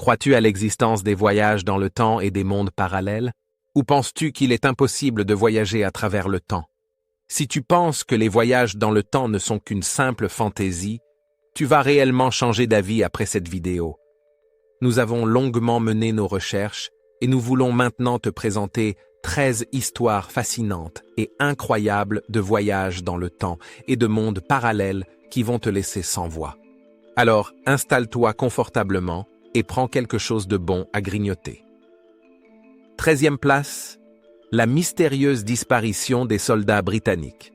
Crois-tu à l'existence des voyages dans le temps et des mondes parallèles? Ou penses-tu qu'il est impossible de voyager à travers le temps? Si tu penses que les voyages dans le temps ne sont qu'une simple fantaisie, tu vas réellement changer d'avis après cette vidéo. Nous avons longuement mené nos recherches et nous voulons maintenant te présenter 13 histoires fascinantes et incroyables de voyages dans le temps et de mondes parallèles qui vont te laisser sans voix. Alors, installe-toi confortablement et prends quelque chose de bon à grignoter. 13e place, la mystérieuse disparition des soldats britanniques.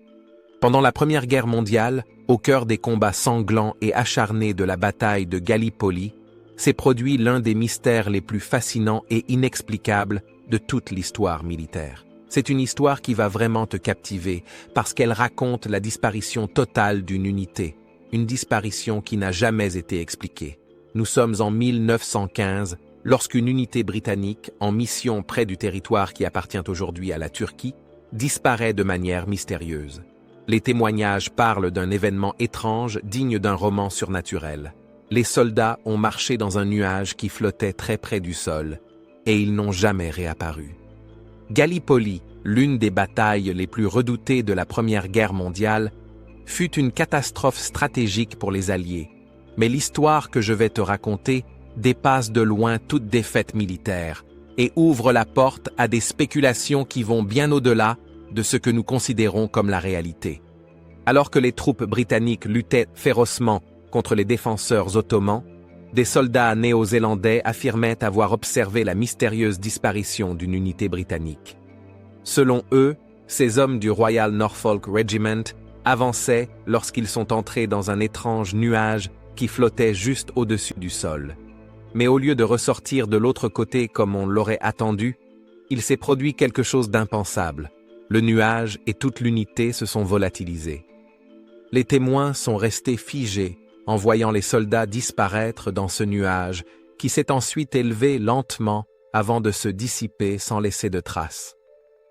Pendant la Première Guerre mondiale, au cœur des combats sanglants et acharnés de la bataille de Gallipoli, s'est produit l'un des mystères les plus fascinants et inexplicables de toute l'histoire militaire. C'est une histoire qui va vraiment te captiver parce qu'elle raconte la disparition totale d'une unité, une disparition qui n'a jamais été expliquée. Nous sommes en 1915, lorsqu'une unité britannique, en mission près du territoire qui appartient aujourd'hui à la Turquie, disparaît de manière mystérieuse. Les témoignages parlent d'un événement étrange digne d'un roman surnaturel. Les soldats ont marché dans un nuage qui flottait très près du sol, et ils n'ont jamais réapparu. Gallipoli, l'une des batailles les plus redoutées de la Première Guerre mondiale, fut une catastrophe stratégique pour les Alliés, mais l'histoire que je vais te raconter dépasse de loin toute défaite militaire et ouvre la porte à des spéculations qui vont bien au-delà de ce que nous considérons comme la réalité. Alors que les troupes britanniques luttaient férocement contre les défenseurs ottomans, des soldats néo-zélandais affirmaient avoir observé la mystérieuse disparition d'une unité britannique. Selon eux, ces hommes du Royal Norfolk Regiment avançaient lorsqu'ils sont entrés dans un étrange nuage qui flottait juste au-dessus du sol. Mais au lieu de ressortir de l'autre côté comme on l'aurait attendu, il s'est produit quelque chose d'impensable. Le nuage et toute l'unité se sont volatilisés. Les témoins sont restés figés en voyant les soldats disparaître dans ce nuage qui s'est ensuite élevé lentement avant de se dissiper sans laisser de traces.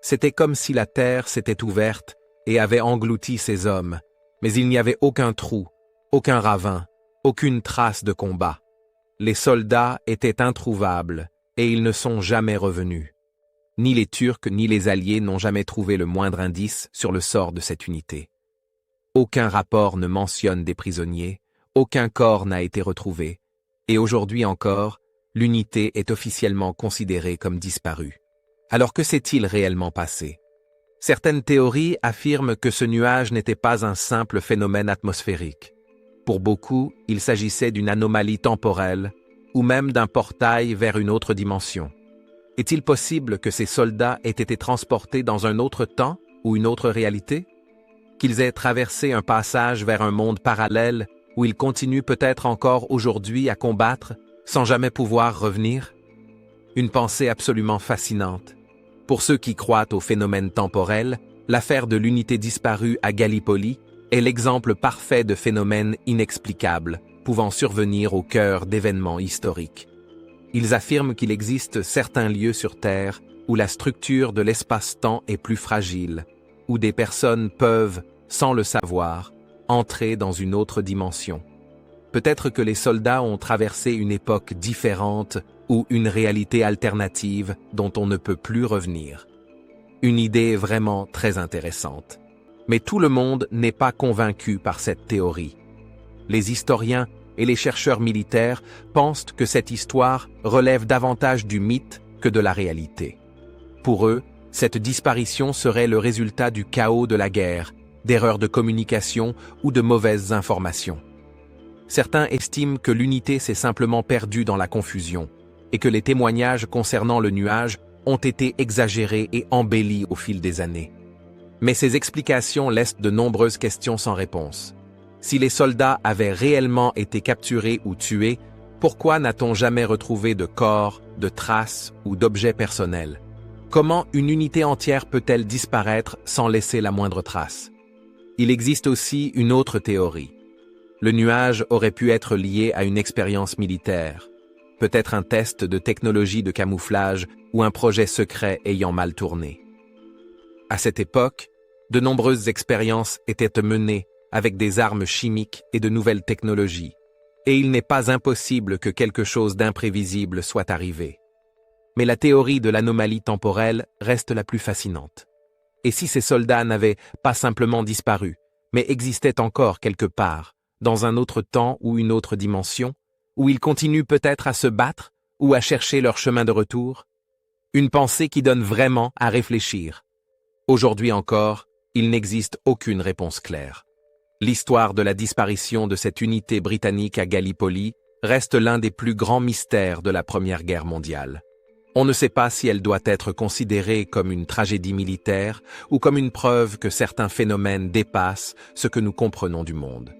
C'était comme si la terre s'était ouverte et avait englouti ces hommes, mais il n'y avait aucun trou, aucun ravin, aucune trace de combat. Les soldats étaient introuvables et ils ne sont jamais revenus. Ni les Turcs ni les Alliés n'ont jamais trouvé le moindre indice sur le sort de cette unité. Aucun rapport ne mentionne des prisonniers, aucun corps n'a été retrouvé, et aujourd'hui encore, l'unité est officiellement considérée comme disparue. Alors que s'est-il réellement passé? Certaines théories affirment que ce nuage n'était pas un simple phénomène atmosphérique. Pour beaucoup, il s'agissait d'une anomalie temporelle ou même d'un portail vers une autre dimension. Est-il possible que ces soldats aient été transportés dans un autre temps ou une autre réalité? Qu'ils aient traversé un passage vers un monde parallèle où ils continuent peut-être encore aujourd'hui à combattre sans jamais pouvoir revenir? Une pensée absolument fascinante. Pour ceux qui croient au phénomène temporel, l'affaire de l'unité disparue à Gallipoli est l'exemple parfait de phénomènes inexplicables pouvant survenir au cœur d'événements historiques. Ils affirment qu'il existe certains lieux sur Terre où la structure de l'espace-temps est plus fragile, où des personnes peuvent, sans le savoir, entrer dans une autre dimension. Peut-être que les soldats ont traversé une époque différente ou une réalité alternative dont on ne peut plus revenir. Une idée vraiment très intéressante. Mais tout le monde n'est pas convaincu par cette théorie. Les historiens et les chercheurs militaires pensent que cette histoire relève davantage du mythe que de la réalité. Pour eux, cette disparition serait le résultat du chaos de la guerre, d'erreurs de communication ou de mauvaises informations. Certains estiment que l'unité s'est simplement perdue dans la confusion et que les témoignages concernant le nuage ont été exagérés et embellis au fil des années. Mais ces explications laissent de nombreuses questions sans réponse. Si les soldats avaient réellement été capturés ou tués, pourquoi n'a-t-on jamais retrouvé de corps, de traces ou d'objets personnels? Comment une unité entière peut-elle disparaître sans laisser la moindre trace? Il existe aussi une autre théorie. Le nuage aurait pu être lié à une expérience militaire, peut-être un test de technologie de camouflage ou un projet secret ayant mal tourné. À cette époque, de nombreuses expériences étaient menées avec des armes chimiques et de nouvelles technologies. et il n'est pas impossible que quelque chose d'imprévisible soit arrivé. Mais la théorie de l'anomalie temporelle reste la plus fascinante. Et si ces soldats n'avaient pas simplement disparu, mais existaient encore quelque part, dans un autre temps ou une autre dimension, où ils continuent peut-être à se battre ou à chercher leur chemin de retour? Une pensée qui donne vraiment à réfléchir. Aujourd'hui encore, il n'existe aucune réponse claire. L'histoire de la disparition de cette unité britannique à Gallipoli reste l'un des plus grands mystères de la Première Guerre mondiale. On ne sait pas si elle doit être considérée comme une tragédie militaire ou comme une preuve que certains phénomènes dépassent ce que nous comprenons du monde.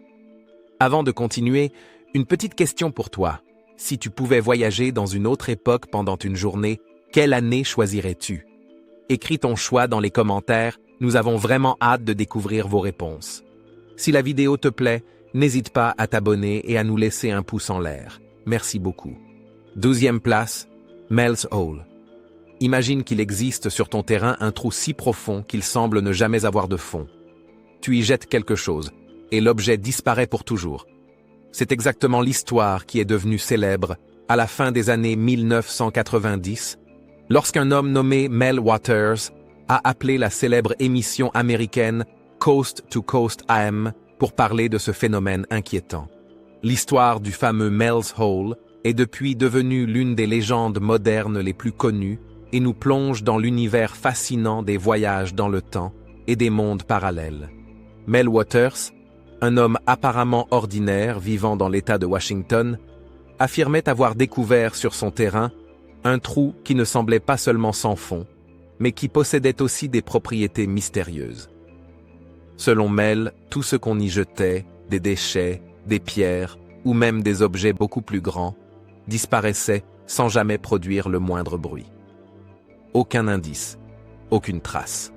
Avant de continuer, une petite question pour toi. Si tu pouvais voyager dans une autre époque pendant une journée, quelle année choisirais-tu? Écris ton choix dans les commentaires, nous avons vraiment hâte de découvrir vos réponses. Si la vidéo te plaît, n'hésite pas à t'abonner et à nous laisser un pouce en l'air. Merci beaucoup. 12e place, Mel's Hole. Imagine qu'il existe sur ton terrain un trou si profond qu'il semble ne jamais avoir de fond. Tu y jettes quelque chose, et l'objet disparaît pour toujours. C'est exactement l'histoire qui est devenue célèbre à la fin des années 1990, lorsqu'un homme nommé Mel Waters a appelé la célèbre émission américaine Coast to Coast AM pour parler de ce phénomène inquiétant. L'histoire du fameux Mel's Hole est depuis devenue l'une des légendes modernes les plus connues et nous plonge dans l'univers fascinant des voyages dans le temps et des mondes parallèles. Mel Waters, un homme apparemment ordinaire vivant dans l'État de Washington, affirmait avoir découvert sur son terrain un trou qui ne semblait pas seulement sans fond, mais qui possédait aussi des propriétés mystérieuses. Selon Mel, tout ce qu'on y jetait, des déchets, des pierres ou même des objets beaucoup plus grands, disparaissait sans jamais produire le moindre bruit. Aucun indice, aucune trace.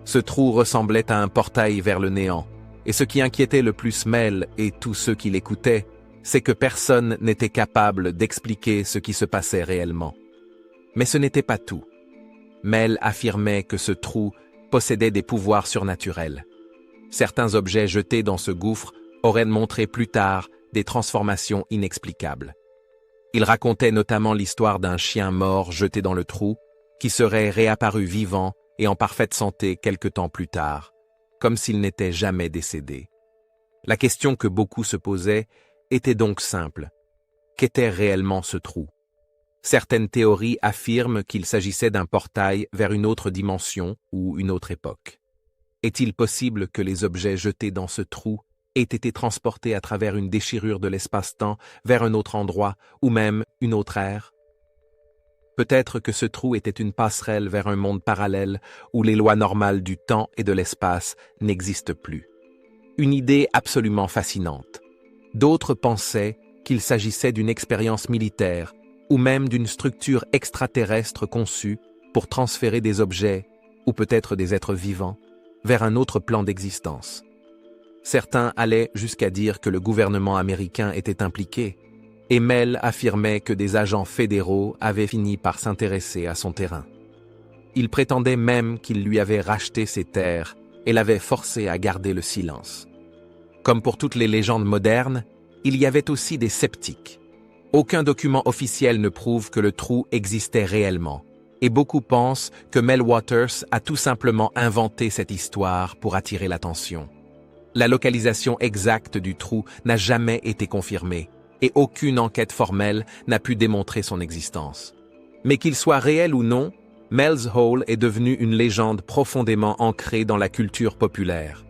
Ce trou ressemblait à un portail vers le néant, et ce qui inquiétait le plus Mel et tous ceux qui l'écoutaient, c'est que personne n'était capable d'expliquer ce qui se passait réellement. Mais ce n'était pas tout. Mel affirmait que ce trou possédait des pouvoirs surnaturels. Certains objets jetés dans ce gouffre auraient montré plus tard des transformations inexplicables. Il racontait notamment l'histoire d'un chien mort jeté dans le trou, qui serait réapparu vivant et en parfaite santé quelque temps plus tard, comme s'il n'était jamais décédé. La question que beaucoup se posaient était donc simple. Qu'était réellement ce trou? Certaines théories affirment qu'il s'agissait d'un portail vers une autre dimension ou une autre époque. Est-il possible que les objets jetés dans ce trou aient été transportés à travers une déchirure de l'espace-temps vers un autre endroit ou même une autre ère? Peut-être que ce trou était une passerelle vers un monde parallèle où les lois normales du temps et de l'espace n'existent plus. Une idée absolument fascinante. D'autres pensaient qu'il s'agissait d'une expérience militaire ou même d'une structure extraterrestre conçue pour transférer des objets, ou peut-être des êtres vivants, vers un autre plan d'existence. Certains allaient jusqu'à dire que le gouvernement américain était impliqué, et Mel affirmait que des agents fédéraux avaient fini par s'intéresser à son terrain. Il prétendait même qu'il lui avait racheté ses terres et l'avait forcé à garder le silence. Comme pour toutes les légendes modernes, il y avait aussi des sceptiques. Aucun document officiel ne prouve que le trou existait réellement, et beaucoup pensent que Mel Waters a tout simplement inventé cette histoire pour attirer l'attention. La localisation exacte du trou n'a jamais été confirmée, et aucune enquête formelle n'a pu démontrer son existence. Mais qu'il soit réel ou non, Mel's Hole est devenu une légende profondément ancrée dans la culture populaire.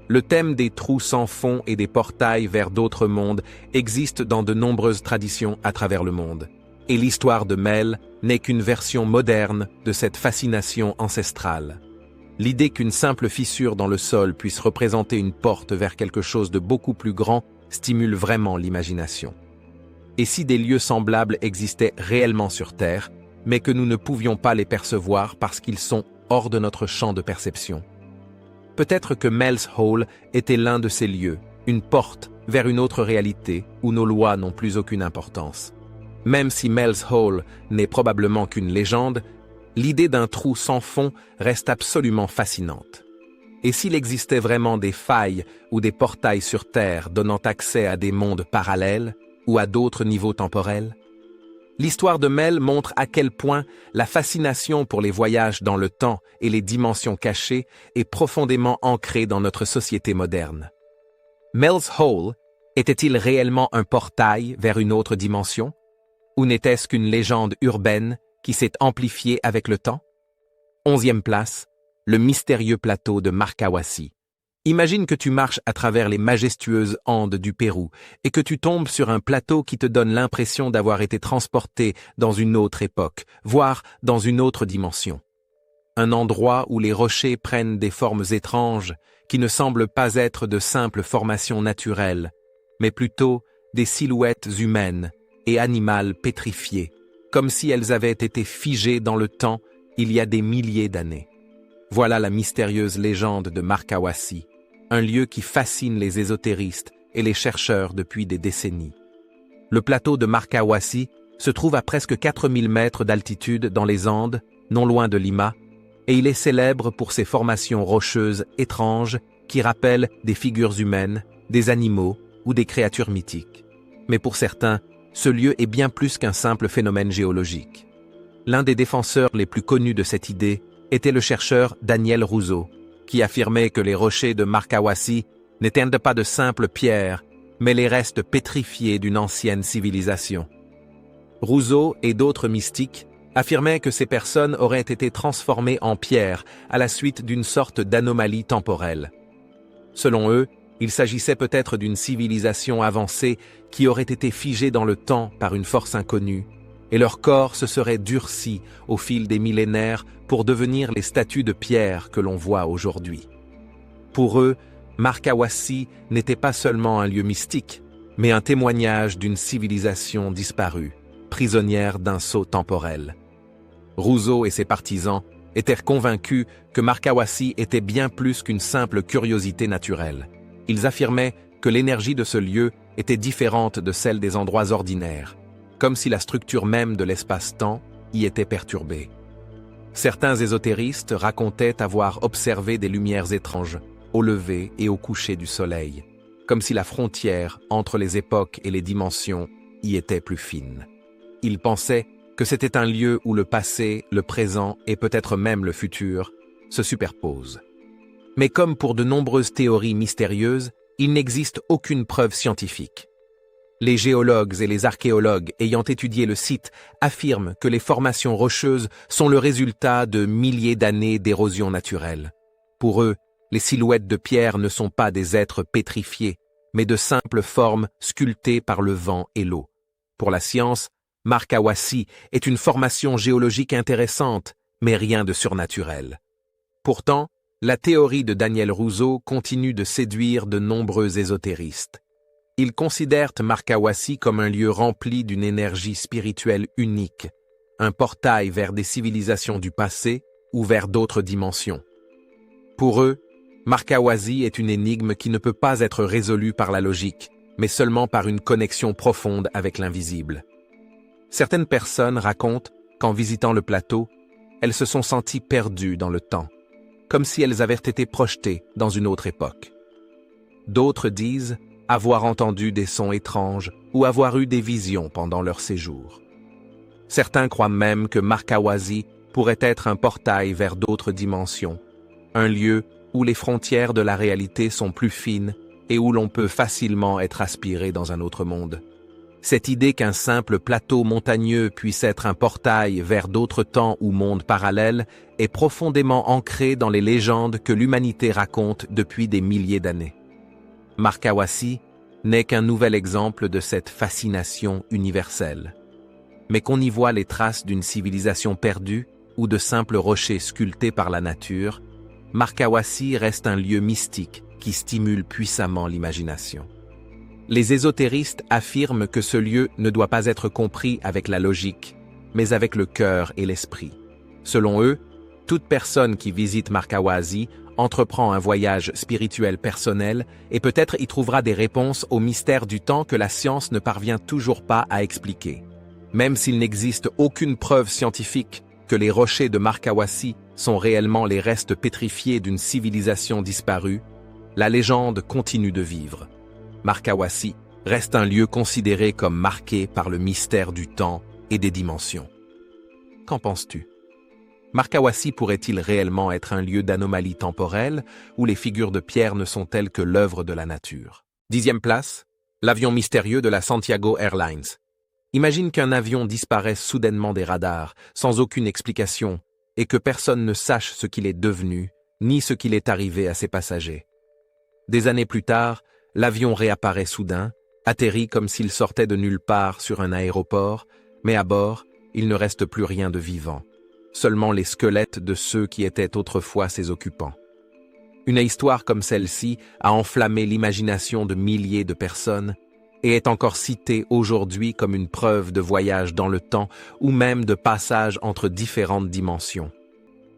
Le thème des trous sans fond et des portails vers d'autres mondes existe dans de nombreuses traditions à travers le monde. Et l'histoire de Mel n'est qu'une version moderne de cette fascination ancestrale. L'idée qu'une simple fissure dans le sol puisse représenter une porte vers quelque chose de beaucoup plus grand stimule vraiment l'imagination. Et si des lieux semblables existaient réellement sur Terre, mais que nous ne pouvions pas les percevoir parce qu'ils sont hors de notre champ de perception? Peut-être que Mel's Hole était l'un de ces lieux, une porte vers une autre réalité où nos lois n'ont plus aucune importance. Même si Mel's Hole n'est probablement qu'une légende, l'idée d'un trou sans fond reste absolument fascinante. Et s'il existait vraiment des failles ou des portails sur Terre donnant accès à des mondes parallèles ou à d'autres niveaux temporels? L'histoire de Mel montre à quel point la fascination pour les voyages dans le temps et les dimensions cachées est profondément ancrée dans notre société moderne. Mel's Hole était-il réellement un portail vers une autre dimension? Ou n'était-ce qu'une légende urbaine qui s'est amplifiée avec le temps? 11e place, le mystérieux plateau de Marcahuasi. Imagine que tu marches à travers les majestueuses Andes du Pérou et que tu tombes sur un plateau qui te donne l'impression d'avoir été transporté dans une autre époque, voire dans une autre dimension. Un endroit où les rochers prennent des formes étranges qui ne semblent pas être de simples formations naturelles, mais plutôt des silhouettes humaines et animales pétrifiées, comme si elles avaient été figées dans le temps il y a des milliers d'années. Voilà la mystérieuse légende de Marcahuasi, un lieu qui fascine les ésotéristes et les chercheurs depuis des décennies. Le plateau de Marcahuasi se trouve à presque 4000 mètres d'altitude dans les Andes, non loin de Lima, et il est célèbre pour ses formations rocheuses étranges qui rappellent des figures humaines, des animaux ou des créatures mythiques. Mais pour certains, ce lieu est bien plus qu'un simple phénomène géologique. L'un des défenseurs les plus connus de cette idée était le chercheur Daniel Rousseau, qui affirmait que les rochers de Marcahuasi n'étaient pas de simples pierres, mais les restes pétrifiés d'une ancienne civilisation. Rousseau et d'autres mystiques affirmaient que ces personnes auraient été transformées en pierres à la suite d'une sorte d'anomalie temporelle. Selon eux, il s'agissait peut-être d'une civilisation avancée qui aurait été figée dans le temps par une force inconnue, et leur corps se serait durci au fil des millénaires pour devenir les statues de pierre que l'on voit aujourd'hui. Pour eux, Marcahuasi n'était pas seulement un lieu mystique, mais un témoignage d'une civilisation disparue, prisonnière d'un sceau temporel. Rousseau et ses partisans étaient convaincus que Marcahuasi était bien plus qu'une simple curiosité naturelle. Ils affirmaient que l'énergie de ce lieu était différente de celle des endroits ordinaires, comme si la structure même de l'espace-temps y était perturbée. Certains ésotéristes racontaient avoir observé des lumières étranges au lever et au coucher du soleil, comme si la frontière entre les époques et les dimensions y était plus fine. Ils pensaient que c'était un lieu où le passé, le présent et peut-être même le futur se superposent. Mais comme pour de nombreuses théories mystérieuses, il n'existe aucune preuve scientifique. Les géologues et les archéologues ayant étudié le site affirment que les formations rocheuses sont le résultat de milliers d'années d'érosion naturelle. Pour eux, les silhouettes de pierre ne sont pas des êtres pétrifiés, mais de simples formes sculptées par le vent et l'eau. Pour la science, Marcahuasi est une formation géologique intéressante, mais rien de surnaturel. Pourtant, la théorie de Daniel Rousseau continue de séduire de nombreux ésotéristes. Ils considèrent Marcahuasi comme un lieu rempli d'une énergie spirituelle unique, un portail vers des civilisations du passé ou vers d'autres dimensions. Pour eux, Marcahuasi est une énigme qui ne peut pas être résolue par la logique, mais seulement par une connexion profonde avec l'invisible. Certaines personnes racontent qu'en visitant le plateau, elles se sont senties perdues dans le temps, comme si elles avaient été projetées dans une autre époque. D'autres disent avoir entendu des sons étranges ou avoir eu des visions pendant leur séjour. Certains croient même que Marcahuasi pourrait être un portail vers d'autres dimensions, un lieu où les frontières de la réalité sont plus fines et où l'on peut facilement être aspiré dans un autre monde. Cette idée qu'un simple plateau montagneux puisse être un portail vers d'autres temps ou mondes parallèles est profondément ancrée dans les légendes que l'humanité raconte depuis des milliers d'années. Marcahuasi n'est qu'un nouvel exemple de cette fascination universelle. Mais qu'on y voit les traces d'une civilisation perdue ou de simples rochers sculptés par la nature, Marcahuasi reste un lieu mystique qui stimule puissamment l'imagination. Les ésotéristes affirment que ce lieu ne doit pas être compris avec la logique, mais avec le cœur et l'esprit. Selon eux, toute personne qui visite Marcahuasi entreprend un voyage spirituel personnel et peut-être y trouvera des réponses aux mystères du temps que la science ne parvient toujours pas à expliquer. Même s'il n'existe aucune preuve scientifique que les rochers de Marcahuasi sont réellement les restes pétrifiés d'une civilisation disparue, la légende continue de vivre. Marcahuasi reste un lieu considéré comme marqué par le mystère du temps et des dimensions. Qu'en penses-tu? Marcahuasi pourrait-il réellement être un lieu d'anomalie temporelle où les figures de pierre ne sont-elles que l'œuvre de la nature? 10e place, l'avion mystérieux de la Santiago Airlines. Imagine qu'un avion disparaisse soudainement des radars, sans aucune explication, et que personne ne sache ce qu'il est devenu, ni ce qu'il est arrivé à ses passagers. Des années plus tard, l'avion réapparaît soudain, atterrit comme s'il sortait de nulle part sur un aéroport, mais à bord, il ne reste plus rien de vivant, seulement les squelettes de ceux qui étaient autrefois ses occupants. Une histoire comme celle-ci a enflammé l'imagination de milliers de personnes et est encore citée aujourd'hui comme une preuve de voyage dans le temps ou même de passage entre différentes dimensions.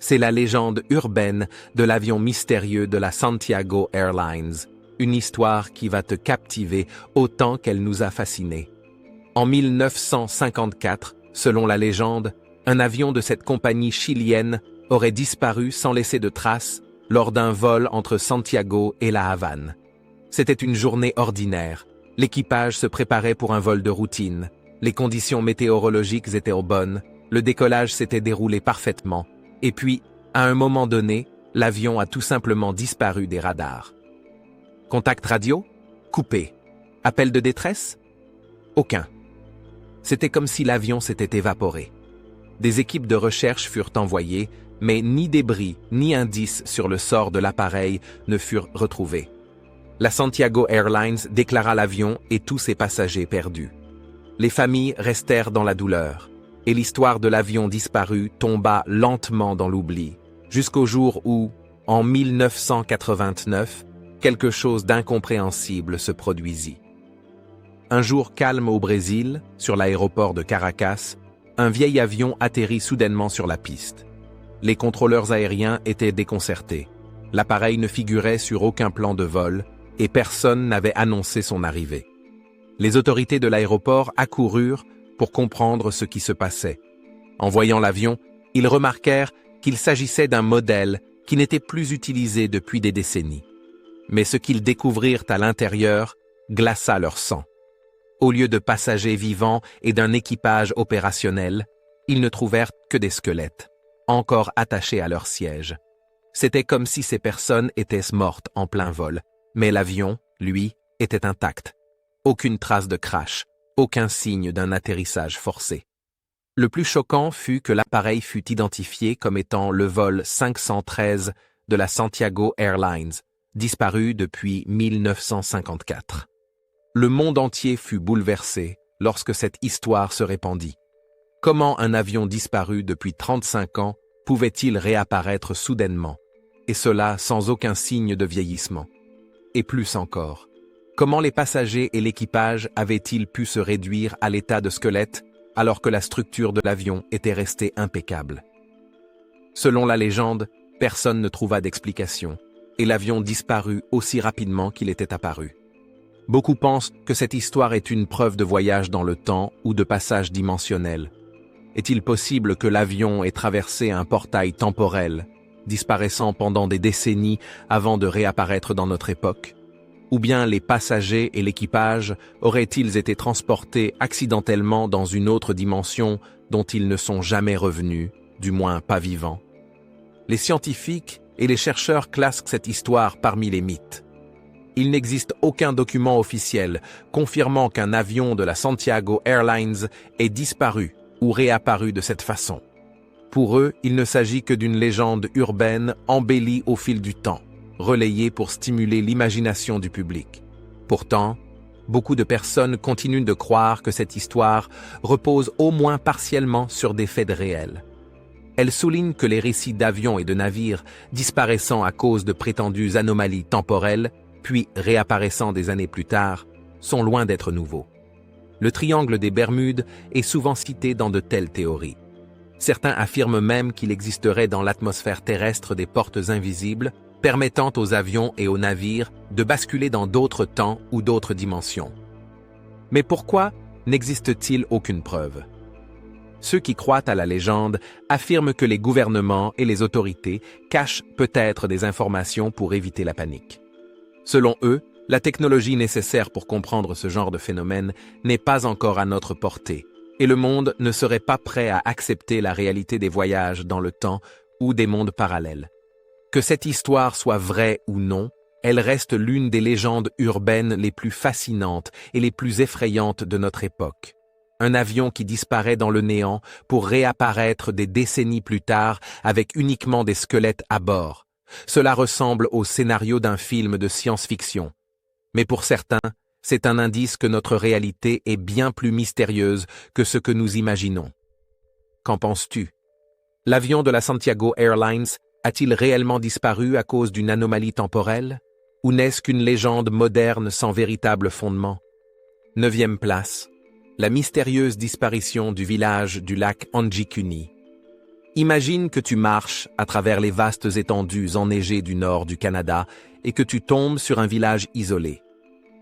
C'est la légende urbaine de l'avion mystérieux de la Santiago Airlines, une histoire qui va te captiver autant qu'elle nous a fascinés. En 1954, selon la légende, un avion de cette compagnie chilienne aurait disparu sans laisser de traces lors d'un vol entre Santiago et La Havane. C'était une journée ordinaire. L'équipage se préparait pour un vol de routine. Les conditions météorologiques étaient aux bonnes. Le décollage s'était déroulé parfaitement. Et puis, à un moment donné, l'avion a tout simplement disparu des radars. Contact radio? Coupé. Appel de détresse? Aucun. C'était comme si l'avion s'était évaporé. Des équipes de recherche furent envoyées, mais ni débris ni indices sur le sort de l'appareil ne furent retrouvés. La Santiago Airlines déclara l'avion et tous ses passagers perdus. Les familles restèrent dans la douleur, et l'histoire de l'avion disparu tomba lentement dans l'oubli, jusqu'au jour où, en 1989, quelque chose d'incompréhensible se produisit. Un jour calme au Brésil, sur l'aéroport de Caracas, un vieil avion atterrit soudainement sur la piste. Les contrôleurs aériens étaient déconcertés. L'appareil ne figurait sur aucun plan de vol et personne n'avait annoncé son arrivée. Les autorités de l'aéroport accoururent pour comprendre ce qui se passait. En voyant l'avion, ils remarquèrent qu'il s'agissait d'un modèle qui n'était plus utilisé depuis des décennies. Mais ce qu'ils découvrirent à l'intérieur glaça leur sang. Au lieu de passagers vivants et d'un équipage opérationnel, ils ne trouvèrent que des squelettes, encore attachés à leur siège. C'était comme si ces personnes étaient mortes en plein vol, mais l'avion, lui, était intact. Aucune trace de crash, aucun signe d'un atterrissage forcé. Le plus choquant fut que l'appareil fut identifié comme étant le vol 513 de la Santiago Airlines, disparu depuis 1954. Le monde entier fut bouleversé lorsque cette histoire se répandit. Comment un avion disparu depuis 35 ans pouvait-il réapparaître soudainement, et cela sans aucun signe de vieillissement? Et plus encore, comment les passagers et l'équipage avaient-ils pu se réduire à l'état de squelette alors que la structure de l'avion était restée impeccable? Selon la légende, personne ne trouva d'explication, et l'avion disparut aussi rapidement qu'il était apparu. Beaucoup pensent que cette histoire est une preuve de voyage dans le temps ou de passage dimensionnel. Est-il possible que l'avion ait traversé un portail temporel, disparaissant pendant des décennies avant de réapparaître dans notre époque? Ou bien les passagers et l'équipage auraient-ils été transportés accidentellement dans une autre dimension dont ils ne sont jamais revenus, du moins pas vivants? Les scientifiques et les chercheurs classent cette histoire parmi les mythes. Il n'existe aucun document officiel confirmant qu'un avion de la Santiago Airlines ait disparu ou réapparu de cette façon. Pour eux, il ne s'agit que d'une légende urbaine embellie au fil du temps, relayée pour stimuler l'imagination du public. Pourtant, beaucoup de personnes continuent de croire que cette histoire repose au moins partiellement sur des faits réels. Elle souligne que les récits d'avions et de navires disparaissant à cause de prétendues anomalies temporelles, puis réapparaissant des années plus tard, sont loin d'être nouveaux. Le triangle des Bermudes est souvent cité dans de telles théories. Certains affirment même qu'il existerait dans l'atmosphère terrestre des portes invisibles, permettant aux avions et aux navires de basculer dans d'autres temps ou d'autres dimensions. Mais pourquoi n'existe-t-il aucune preuve? Ceux qui croient à la légende affirment que les gouvernements et les autorités cachent peut-être des informations pour éviter la panique. Selon eux, la technologie nécessaire pour comprendre ce genre de phénomène n'est pas encore à notre portée, et le monde ne serait pas prêt à accepter la réalité des voyages dans le temps ou des mondes parallèles. Que cette histoire soit vraie ou non, elle reste l'une des légendes urbaines les plus fascinantes et les plus effrayantes de notre époque. Un avion qui disparaît dans le néant pour réapparaître des décennies plus tard avec uniquement des squelettes à bord. Cela ressemble au scénario d'un film de science-fiction. Mais pour certains, c'est un indice que notre réalité est bien plus mystérieuse que ce que nous imaginons. Qu'en penses-tu? L'avion de la Santiago Airlines a-t-il réellement disparu à cause d'une anomalie temporelle? Ou n'est-ce qu'une légende moderne sans véritable fondement? 9e place. La mystérieuse disparition du village du lac Anjikuni. Imagine que tu marches à travers les vastes étendues enneigées du nord du Canada et que tu tombes sur un village isolé.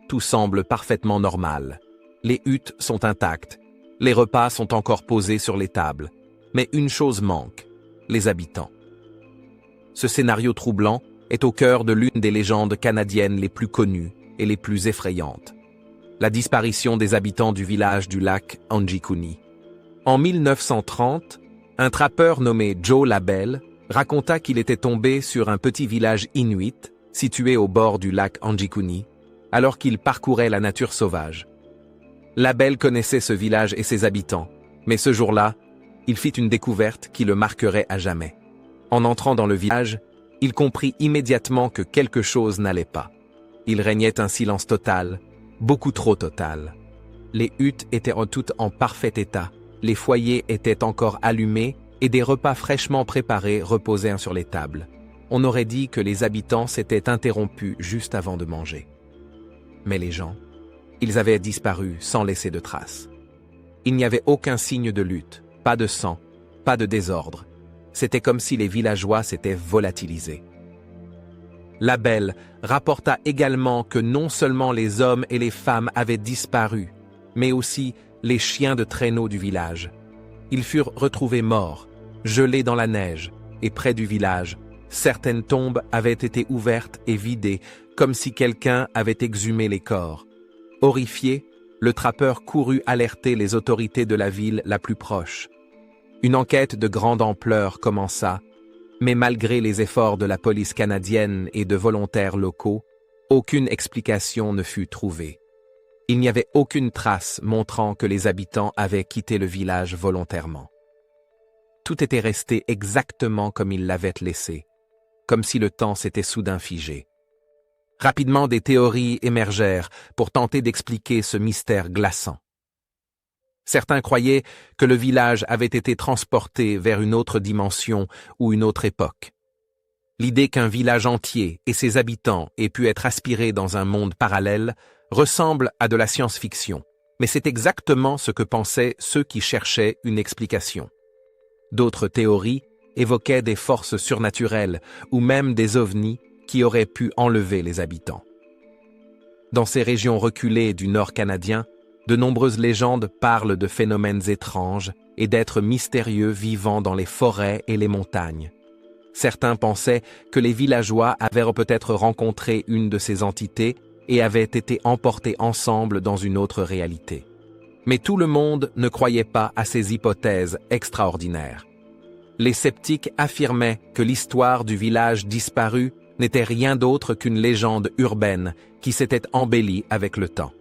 Tout semble parfaitement normal. Les huttes sont intactes, les repas sont encore posés sur les tables. Mais une chose manque, les habitants. Ce scénario troublant est au cœur de l'une des légendes canadiennes les plus connues et les plus effrayantes. La disparition des habitants du village du lac Anjikuni. En 1930, un trappeur nommé Joe Labelle raconta qu'il était tombé sur un petit village inuit situé au bord du lac Anjikuni alors qu'il parcourait la nature sauvage. Labelle connaissait ce village et ses habitants, mais ce jour-là, il fit une découverte qui le marquerait à jamais. En entrant dans le village, il comprit immédiatement que quelque chose n'allait pas. Il régnait un silence total, beaucoup trop total. Les huttes étaient toutes en parfait état, les foyers étaient encore allumés et des repas fraîchement préparés reposaient sur les tables. On aurait dit que les habitants s'étaient interrompus juste avant de manger. Mais les gens, ils avaient disparu sans laisser de traces. Il n'y avait aucun signe de lutte, pas de sang, pas de désordre. C'était comme si les villageois s'étaient volatilisés. Labelle rapporta également que non seulement les hommes et les femmes avaient disparu, mais aussi les chiens de traîneau du village. Ils furent retrouvés morts, gelés dans la neige, et près du village, certaines tombes avaient été ouvertes et vidées, comme si quelqu'un avait exhumé les corps. Horrifié, le trappeur courut alerter les autorités de la ville la plus proche. Une enquête de grande ampleur commença, mais malgré les efforts de la police canadienne et de volontaires locaux, aucune explication ne fut trouvée. Il n'y avait aucune trace montrant que les habitants avaient quitté le village volontairement. Tout était resté exactement comme ils l'avaient laissé, comme si le temps s'était soudain figé. Rapidement, des théories émergèrent pour tenter d'expliquer ce mystère glaçant. Certains croyaient que le village avait été transporté vers une autre dimension ou une autre époque. L'idée qu'un village entier et ses habitants aient pu être aspirés dans un monde parallèle ressemble à de la science-fiction, mais c'est exactement ce que pensaient ceux qui cherchaient une explication. D'autres théories évoquaient des forces surnaturelles ou même des ovnis qui auraient pu enlever les habitants. Dans ces régions reculées du nord canadien, de nombreuses légendes parlent de phénomènes étranges et d'êtres mystérieux vivant dans les forêts et les montagnes. Certains pensaient que les villageois avaient peut-être rencontré une de ces entités et avaient été emportés ensemble dans une autre réalité. Mais tout le monde ne croyait pas à ces hypothèses extraordinaires. Les sceptiques affirmaient que l'histoire du village disparu n'était rien d'autre qu'une légende urbaine qui s'était embellie avec le temps.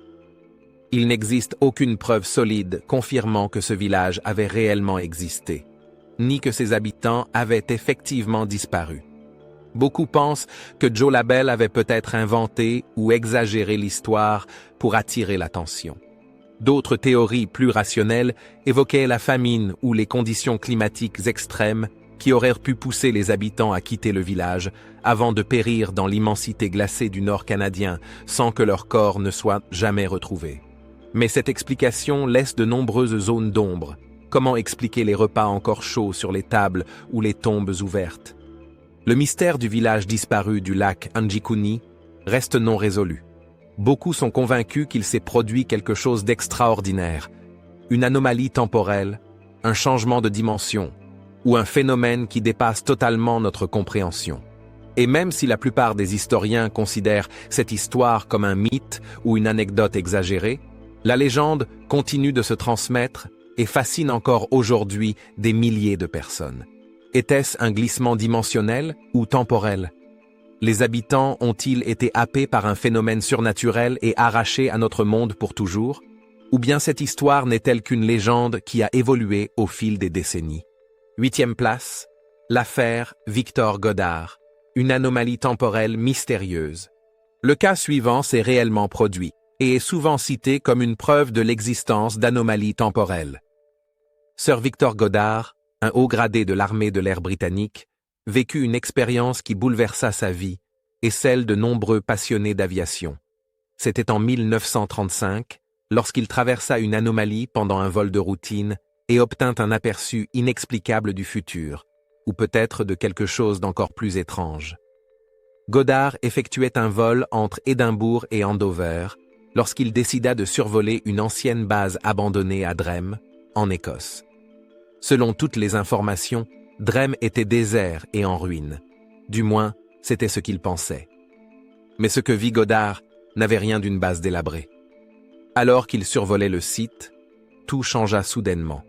Il n'existe aucune preuve solide confirmant que ce village avait réellement existé, ni que ses habitants avaient effectivement disparu. Beaucoup pensent que Joe Labelle avait peut-être inventé ou exagéré l'histoire pour attirer l'attention. D'autres théories plus rationnelles évoquaient la famine ou les conditions climatiques extrêmes qui auraient pu pousser les habitants à quitter le village avant de périr dans l'immensité glacée du nord canadien sans que leur corps ne soit jamais retrouvé. Mais cette explication laisse de nombreuses zones d'ombre. Comment expliquer les repas encore chauds sur les tables ou les tombes ouvertes? Le mystère du village disparu du lac Anjikuni reste non résolu. Beaucoup sont convaincus qu'il s'est produit quelque chose d'extraordinaire, une anomalie temporelle, un changement de dimension, ou un phénomène qui dépasse totalement notre compréhension. Et même si la plupart des historiens considèrent cette histoire comme un mythe ou une anecdote exagérée, la légende continue de se transmettre et fascine encore aujourd'hui des milliers de personnes. Était-ce un glissement dimensionnel ou temporel? Les habitants ont-ils été happés par un phénomène surnaturel et arrachés à notre monde pour toujours? Ou bien cette histoire n'est-elle qu'une légende qui a évolué au fil des décennies? 8e place, l'affaire Victor Godard, une anomalie temporelle mystérieuse. Le cas suivant s'est réellement produit et est souvent cité comme une preuve de l'existence d'anomalies temporelles. Sir Victor Godard, un haut gradé de l'armée de l'air britannique, vécut une expérience qui bouleversa sa vie et celle de nombreux passionnés d'aviation. C'était en 1935, lorsqu'il traversa une anomalie pendant un vol de routine et obtint un aperçu inexplicable du futur, ou peut-être de quelque chose d'encore plus étrange. Godard effectuait un vol entre Édimbourg et Andover lorsqu'il décida de survoler une ancienne base abandonnée à Drême, en Écosse. Selon toutes les informations, Drême était désert et en ruine. Du moins, c'était ce qu'il pensait. Mais ce que vit Godard n'avait rien d'une base délabrée. Alors qu'il survolait le site, tout changea soudainement.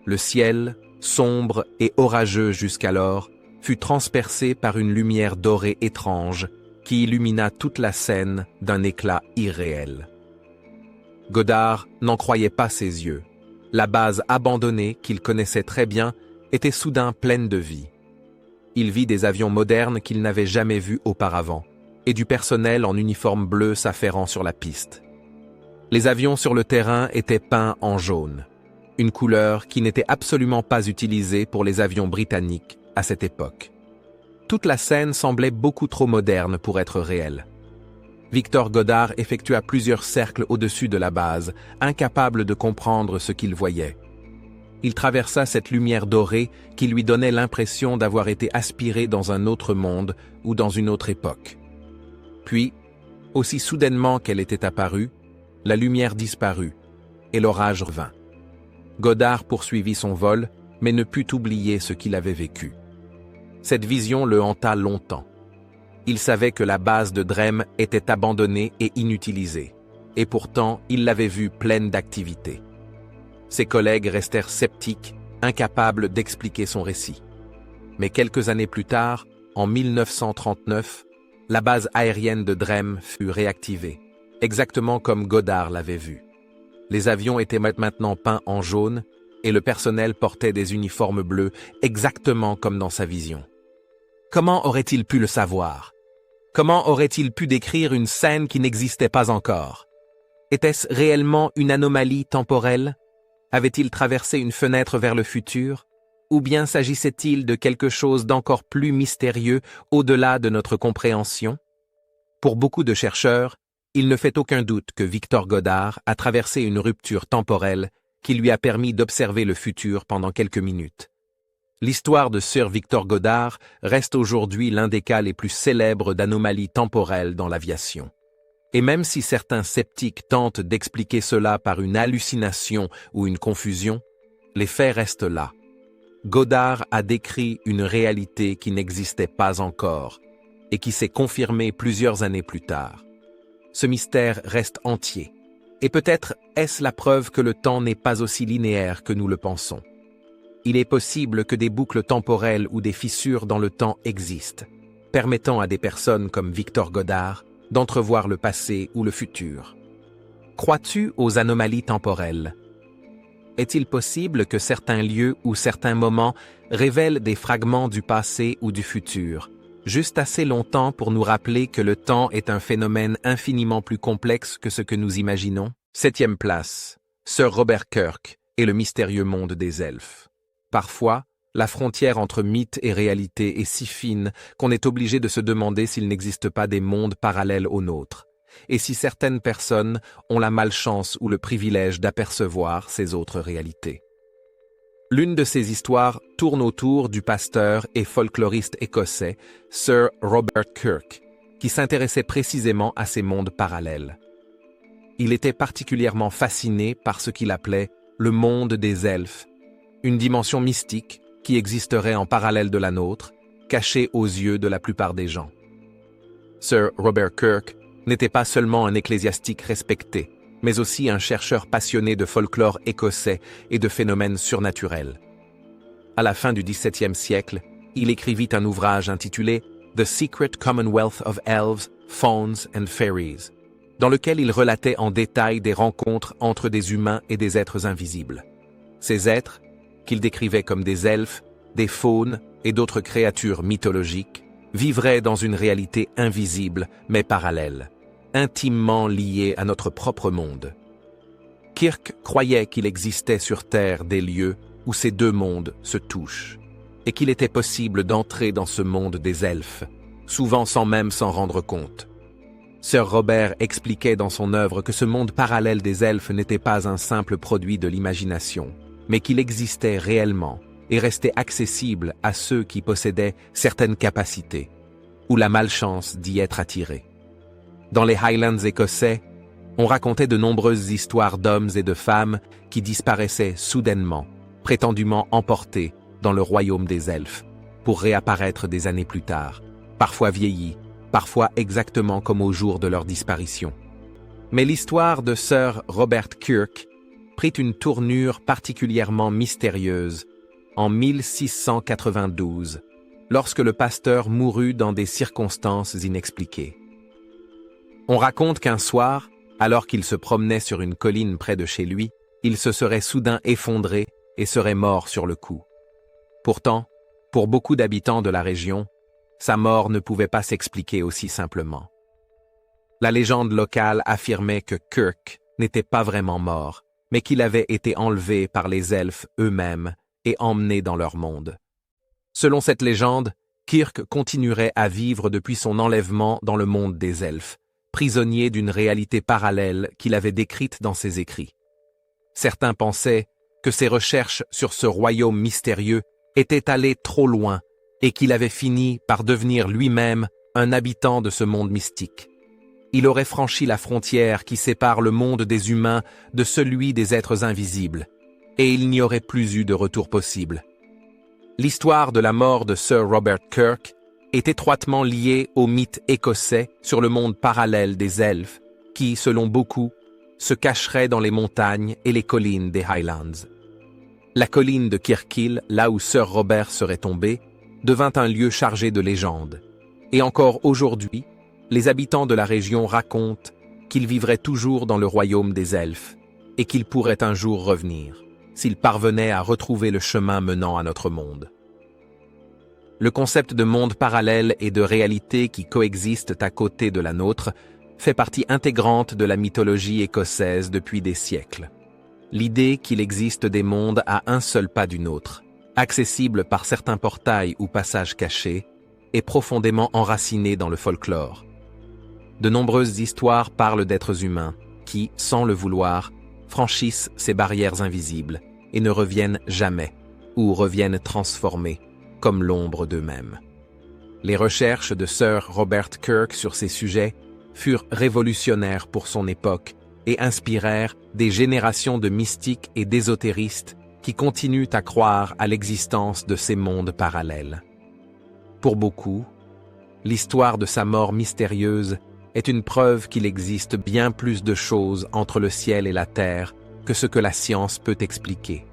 Le ciel, sombre et orageux jusqu'alors, fut transpercé par une lumière dorée étrange qui illumina toute la scène d'un éclat irréel. Godard n'en croyait pas ses yeux. La base abandonnée, qu'il connaissait très bien, était soudain pleine de vie. Il vit des avions modernes qu'il n'avait jamais vus auparavant, et du personnel en uniforme bleu s'affairant sur la piste. Les avions sur le terrain étaient peints en jaune, une couleur qui n'était absolument pas utilisée pour les avions britanniques à cette époque. Toute la scène semblait beaucoup trop moderne pour être réelle. Victor Godard effectua plusieurs cercles au-dessus de la base, incapable de comprendre ce qu'il voyait. Il traversa cette lumière dorée qui lui donnait l'impression d'avoir été aspiré dans un autre monde ou dans une autre époque. Puis, aussi soudainement qu'elle était apparue, la lumière disparut et l'orage revint. Godard poursuivit son vol, mais ne put oublier ce qu'il avait vécu. Cette vision le hanta longtemps. Il savait que la base de Drême était abandonnée et inutilisée, et pourtant il l'avait vue pleine d'activité. Ses collègues restèrent sceptiques, incapables d'expliquer son récit. Mais quelques années plus tard, en 1939, la base aérienne de Drême fut réactivée, exactement comme Godard l'avait vu. Les avions étaient maintenant peints en jaune et le personnel portait des uniformes bleus exactement comme dans sa vision. Comment aurait-il pu le savoir? Comment aurait-il pu décrire une scène qui n'existait pas encore? Était-ce réellement une anomalie temporelle? Avait-il traversé une fenêtre vers le futur? Ou bien s'agissait-il de quelque chose d'encore plus mystérieux au-delà de notre compréhension? Pour beaucoup de chercheurs, il ne fait aucun doute que Victor Godard a traversé une rupture temporelle qui lui a permis d'observer le futur pendant quelques minutes. L'histoire de Sir Victor Godard reste aujourd'hui l'un des cas les plus célèbres d'anomalies temporelles dans l'aviation. Et même si certains sceptiques tentent d'expliquer cela par une hallucination ou une confusion, les faits restent là. Godard a décrit une réalité qui n'existait pas encore et qui s'est confirmée plusieurs années plus tard. Ce mystère reste entier, et peut-être est-ce la preuve que le temps n'est pas aussi linéaire que nous le pensons. Il est possible que des boucles temporelles ou des fissures dans le temps existent, permettant à des personnes comme Victor Godard d'entrevoir le passé ou le futur. Crois-tu aux anomalies temporelles? Est-il possible que certains lieux ou certains moments révèlent des fragments du passé ou du futur, juste assez longtemps pour nous rappeler que le temps est un phénomène infiniment plus complexe que ce que nous imaginons? 7e place, Sir Robert Kirk et le mystérieux monde des elfes. Parfois, la frontière entre mythe et réalité est si fine qu'on est obligé de se demander s'il n'existe pas des mondes parallèles aux nôtres, et si certaines personnes ont la malchance ou le privilège d'apercevoir ces autres réalités. L'une de ces histoires tourne autour du pasteur et folkloriste écossais Sir Robert Kirk, qui s'intéressait précisément à ces mondes parallèles. Il était particulièrement fasciné par ce qu'il appelait le monde des elfes une dimension mystique qui existerait en parallèle de la nôtre, cachée aux yeux de la plupart des gens. Sir Robert Kirk n'était pas seulement un ecclésiastique respecté, mais aussi un chercheur passionné de folklore écossais et de phénomènes surnaturels. À la fin du XVIIe siècle, il écrivit un ouvrage intitulé The Secret Commonwealth of Elves, Fauns and Fairies, dans lequel il relatait en détail des rencontres entre des humains et des êtres invisibles. Ces êtres, qu'il décrivait comme des elfes, des faunes et d'autres créatures mythologiques, vivraient dans une réalité invisible mais parallèle, intimement liée à notre propre monde. Kirk croyait qu'il existait sur Terre des lieux où ces deux mondes se touchent, et qu'il était possible d'entrer dans ce monde des elfes, souvent sans même s'en rendre compte. Sir Robert expliquait dans son œuvre que ce monde parallèle des elfes n'était pas un simple produit de l'imagination, mais qu'il existait réellement et restait accessible à ceux qui possédaient certaines capacités, ou la malchance d'y être attirés. Dans les Highlands écossais, on racontait de nombreuses histoires d'hommes et de femmes qui disparaissaient soudainement, prétendument emportés dans le royaume des elfes, pour réapparaître des années plus tard, parfois vieillis, parfois exactement comme au jour de leur disparition. Mais l'histoire de Sir Robert Kirk prit une tournure particulièrement mystérieuse en 1692, lorsque le pasteur mourut dans des circonstances inexpliquées. On raconte qu'un soir, alors qu'il se promenait sur une colline près de chez lui, il se serait soudain effondré et serait mort sur le coup. Pourtant, pour beaucoup d'habitants de la région, sa mort ne pouvait pas s'expliquer aussi simplement. La légende locale affirmait que Kirk n'était pas vraiment mort, mais qu'il avait été enlevé par les elfes eux-mêmes et emmené dans leur monde. Selon cette légende, Kirk continuerait à vivre depuis son enlèvement dans le monde des elfes, prisonnier d'une réalité parallèle qu'il avait décrite dans ses écrits. Certains pensaient que ses recherches sur ce royaume mystérieux étaient allées trop loin et qu'il avait fini par devenir lui-même un habitant de ce monde mystique. Il aurait franchi la frontière qui sépare le monde des humains de celui des êtres invisibles, et il n'y aurait plus eu de retour possible. L'histoire de la mort de Sir Robert Kirk est étroitement liée au mythe écossais sur le monde parallèle des elfes qui, selon beaucoup, se cacherait dans les montagnes et les collines des Highlands. La colline de Kirkhill, là où Sir Robert serait tombé, devint un lieu chargé de légendes. Et encore aujourd'hui, les habitants de la région racontent qu'il vivrait toujours dans le royaume des elfes et qu'il pourrait un jour revenir, s'il parvenait à retrouver le chemin menant à notre monde. Le concept de monde parallèle et de réalité qui coexistent à côté de la nôtre fait partie intégrante de la mythologie écossaise depuis des siècles. L'idée qu'il existe des mondes à un seul pas du nôtre, accessibles par certains portails ou passages cachés, est profondément enracinée dans le folklore. De nombreuses histoires parlent d'êtres humains qui, sans le vouloir, franchissent ces barrières invisibles et ne reviennent jamais, ou reviennent transformés, comme l'ombre d'eux-mêmes. Les recherches de Sir Robert Kirk sur ces sujets furent révolutionnaires pour son époque et inspirèrent des générations de mystiques et d'ésotéristes qui continuent à croire à l'existence de ces mondes parallèles. Pour beaucoup, l'histoire de sa mort mystérieuse est une preuve qu'il existe bien plus de choses entre le ciel et la terre que ce que la science peut expliquer.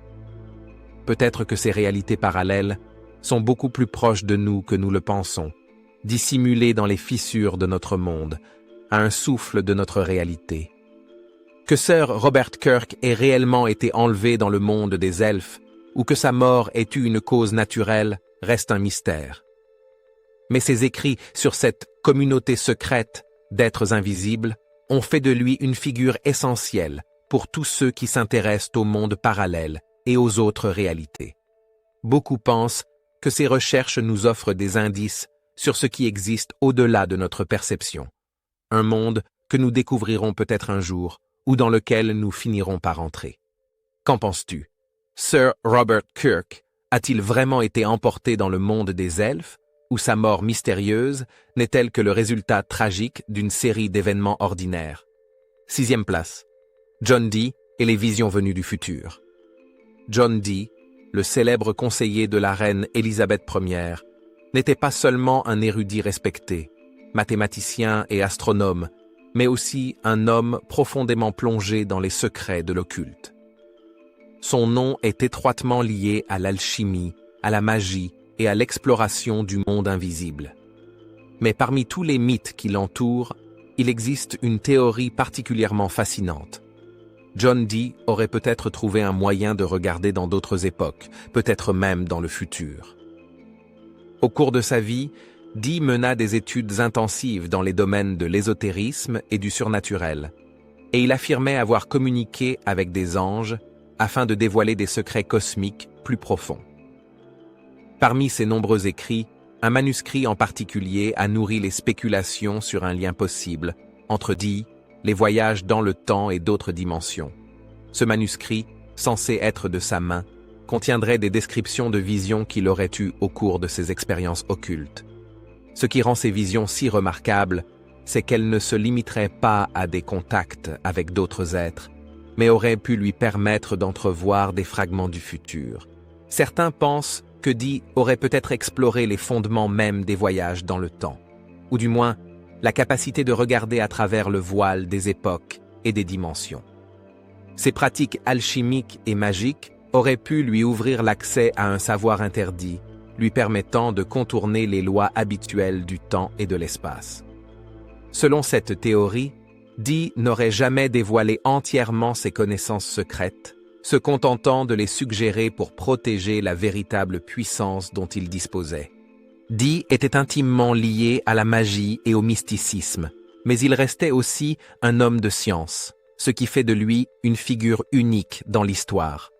Peut-être que ces réalités parallèles sont beaucoup plus proches de nous que nous le pensons, dissimulées dans les fissures de notre monde, à un souffle de notre réalité. Que Sir Robert Kirk ait réellement été enlevé dans le monde des elfes, ou que sa mort ait eu une cause naturelle, reste un mystère. Mais ses écrits sur cette communauté secrète d'êtres invisibles ont fait de lui une figure essentielle pour tous ceux qui s'intéressent au monde parallèle et aux autres réalités. Beaucoup pensent que ces recherches nous offrent des indices sur ce qui existe au-delà de notre perception. Un monde que nous découvrirons peut-être un jour, ou dans lequel nous finirons par entrer. Qu'en penses-tu? Sir Robert Kirk a-t-il vraiment été emporté dans le monde des elfes, ou sa mort mystérieuse n'est-elle que le résultat tragique d'une série d'événements ordinaires? 6e place. John Dee et les visions venues du futur. John Dee, le célèbre conseiller de la reine Élisabeth Ier, n'était pas seulement un érudit respecté, mathématicien et astronome, mais aussi un homme profondément plongé dans les secrets de l'occulte. Son nom est étroitement lié à l'alchimie, à la magie et à l'exploration du monde invisible. Mais parmi tous les mythes qui l'entourent, il existe une théorie particulièrement fascinante. John Dee aurait peut-être trouvé un moyen de regarder dans d'autres époques, peut-être même dans le futur. Au cours de sa vie, Dee mena des études intensives dans les domaines de l'ésotérisme et du surnaturel, et il affirmait avoir communiqué avec des anges afin de dévoiler des secrets cosmiques plus profonds. Parmi ses nombreux écrits, un manuscrit en particulier a nourri les spéculations sur un lien possible entre Dee, les voyages dans le temps et d'autres dimensions. Ce manuscrit, censé être de sa main, contiendrait des descriptions de visions qu'il aurait eues au cours de ses expériences occultes. Ce qui rend ces visions si remarquables, c'est qu'elles ne se limiteraient pas à des contacts avec d'autres êtres, mais auraient pu lui permettre d'entrevoir des fragments du futur. Certains pensent que Dee aurait peut-être exploré les fondements même des voyages dans le temps, ou du moins la capacité de regarder à travers le voile des époques et des dimensions. Ces pratiques alchimiques et magiques auraient pu lui ouvrir l'accès à un savoir interdit, lui permettant de contourner les lois habituelles du temps et de l'espace. Selon cette théorie, Dee n'aurait jamais dévoilé entièrement ses connaissances secrètes, se contentant de les suggérer pour protéger la véritable puissance dont il disposait. Dee était intimement lié à la magie et au mysticisme, mais il restait aussi un homme de science, ce qui fait de lui une figure unique dans l'histoire.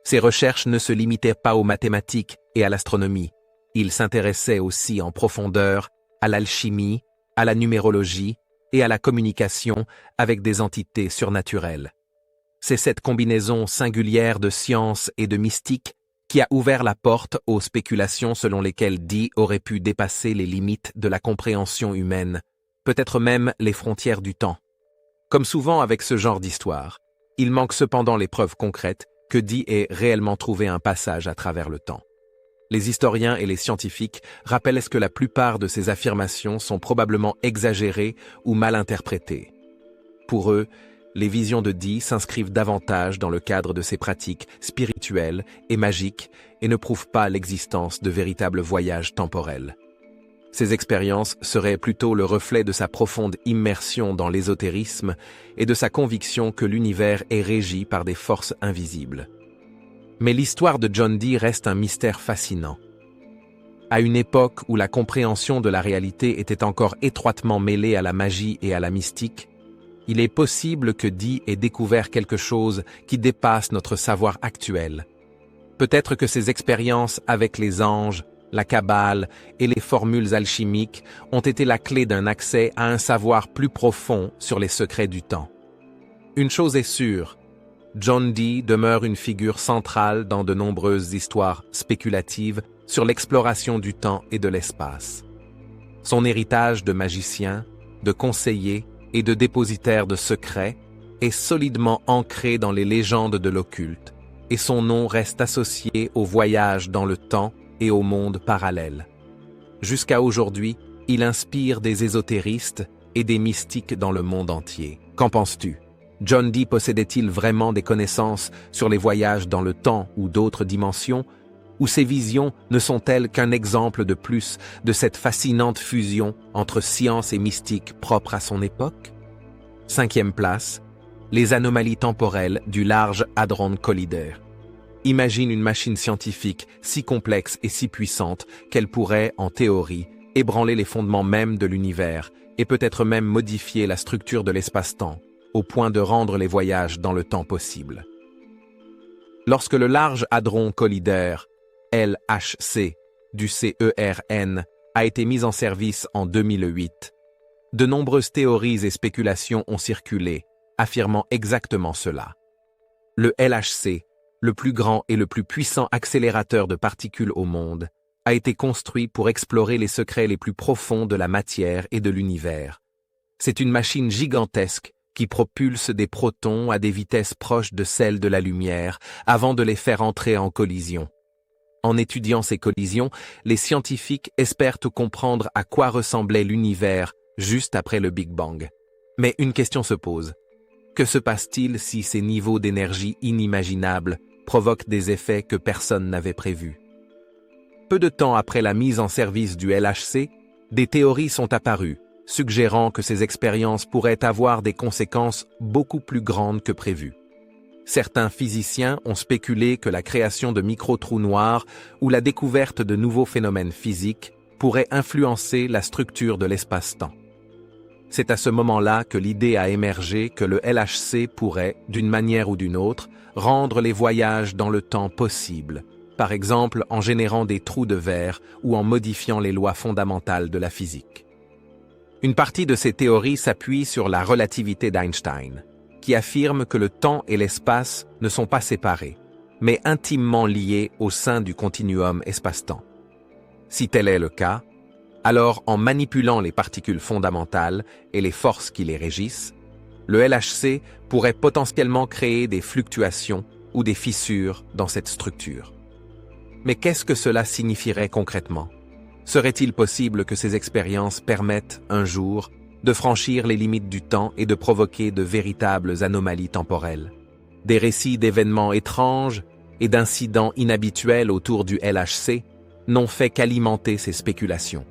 Ses recherches ne se limitaient pas aux mathématiques et à l'astronomie. Il s'intéressait aussi en profondeur à l'alchimie, à la numérologie et à la communication avec des entités surnaturelles. C'est cette combinaison singulière de science et de mystique qui a ouvert la porte aux spéculations selon lesquelles Dee aurait pu dépasser les limites de la compréhension humaine, peut-être même les frontières du temps. Comme souvent avec ce genre d'histoire, il manque cependant les preuves concrètes que Dee ait réellement trouvé un passage à travers le temps. Les historiens et les scientifiques rappellent que la plupart de ces affirmations sont probablement exagérées ou mal interprétées. Pour eux, les visions de Dee s'inscrivent davantage dans le cadre de ses pratiques spirituelles et magiques et ne prouvent pas l'existence de véritables voyages temporels. Ces expériences seraient plutôt le reflet de sa profonde immersion dans l'ésotérisme et de sa conviction que l'univers est régi par des forces invisibles. Mais l'histoire de John Dee reste un mystère fascinant. À une époque où la compréhension de la réalité était encore étroitement mêlée à la magie et à la mystique, il est possible que Dee ait découvert quelque chose qui dépasse notre savoir actuel. Peut-être que ses expériences avec les anges, la Kabbale et les formules alchimiques ont été la clé d'un accès à un savoir plus profond sur les secrets du temps. Une chose est sûre, John Dee demeure une figure centrale dans de nombreuses histoires spéculatives sur l'exploration du temps et de l'espace. Son héritage de magicien, de conseiller et de dépositaire de secrets est solidement ancré dans les légendes de l'occulte, et son nom reste associé au voyage dans le temps et au monde parallèle. Jusqu'à aujourd'hui, il inspire des ésotéristes et des mystiques dans le monde entier. Qu'en penses-tu? John Dee possédait-il vraiment des connaissances sur les voyages dans le temps ou d'autres dimensions, ou ses visions ne sont-elles qu'un exemple de plus de cette fascinante fusion entre science et mystique propre à son époque? 5e place, les anomalies temporelles du Large Hadron Collider. Imagine une machine scientifique si complexe et si puissante qu'elle pourrait, en théorie, ébranler les fondements mêmes de l'univers et peut-être même modifier la structure de l'espace-temps, au point de rendre les voyages dans le temps possibles. Lorsque le Large Hadron Collider, LHC, du CERN, a été mis en service en 2008, de nombreuses théories et spéculations ont circulé, affirmant exactement cela. Le LHC, le plus grand et le plus puissant accélérateur de particules au monde, a été construit pour explorer les secrets les plus profonds de la matière et de l'univers. C'est une machine gigantesque qui propulsent des protons à des vitesses proches de celles de la lumière avant de les faire entrer en collision. En étudiant ces collisions, les scientifiques espèrent comprendre à quoi ressemblait l'univers juste après le Big Bang. Mais une question se pose. Que se passe-t-il si ces niveaux d'énergie inimaginables provoquent des effets que personne n'avait prévus? Peu de temps après la mise en service du LHC, des théories sont apparues, suggérant que ces expériences pourraient avoir des conséquences beaucoup plus grandes que prévues. Certains physiciens ont spéculé que la création de micro-trous noirs ou la découverte de nouveaux phénomènes physiques pourraient influencer la structure de l'espace-temps. C'est à ce moment-là que l'idée a émergé que le LHC pourrait, d'une manière ou d'une autre, rendre les voyages dans le temps possibles, par exemple en générant des trous de verre ou en modifiant les lois fondamentales de la physique. Une partie de ces théories s'appuie sur la relativité d'Einstein, qui affirme que le temps et l'espace ne sont pas séparés, mais intimement liés au sein du continuum espace-temps. Si tel est le cas, alors en manipulant les particules fondamentales et les forces qui les régissent, le LHC pourrait potentiellement créer des fluctuations ou des fissures dans cette structure. Mais qu'est-ce que cela signifierait concrètement? Serait-il possible que ces expériences permettent, un jour, de franchir les limites du temps et de provoquer de véritables anomalies temporelles? Des récits d'événements étranges et d'incidents inhabituels autour du LHC n'ont fait qu'alimenter ces spéculations.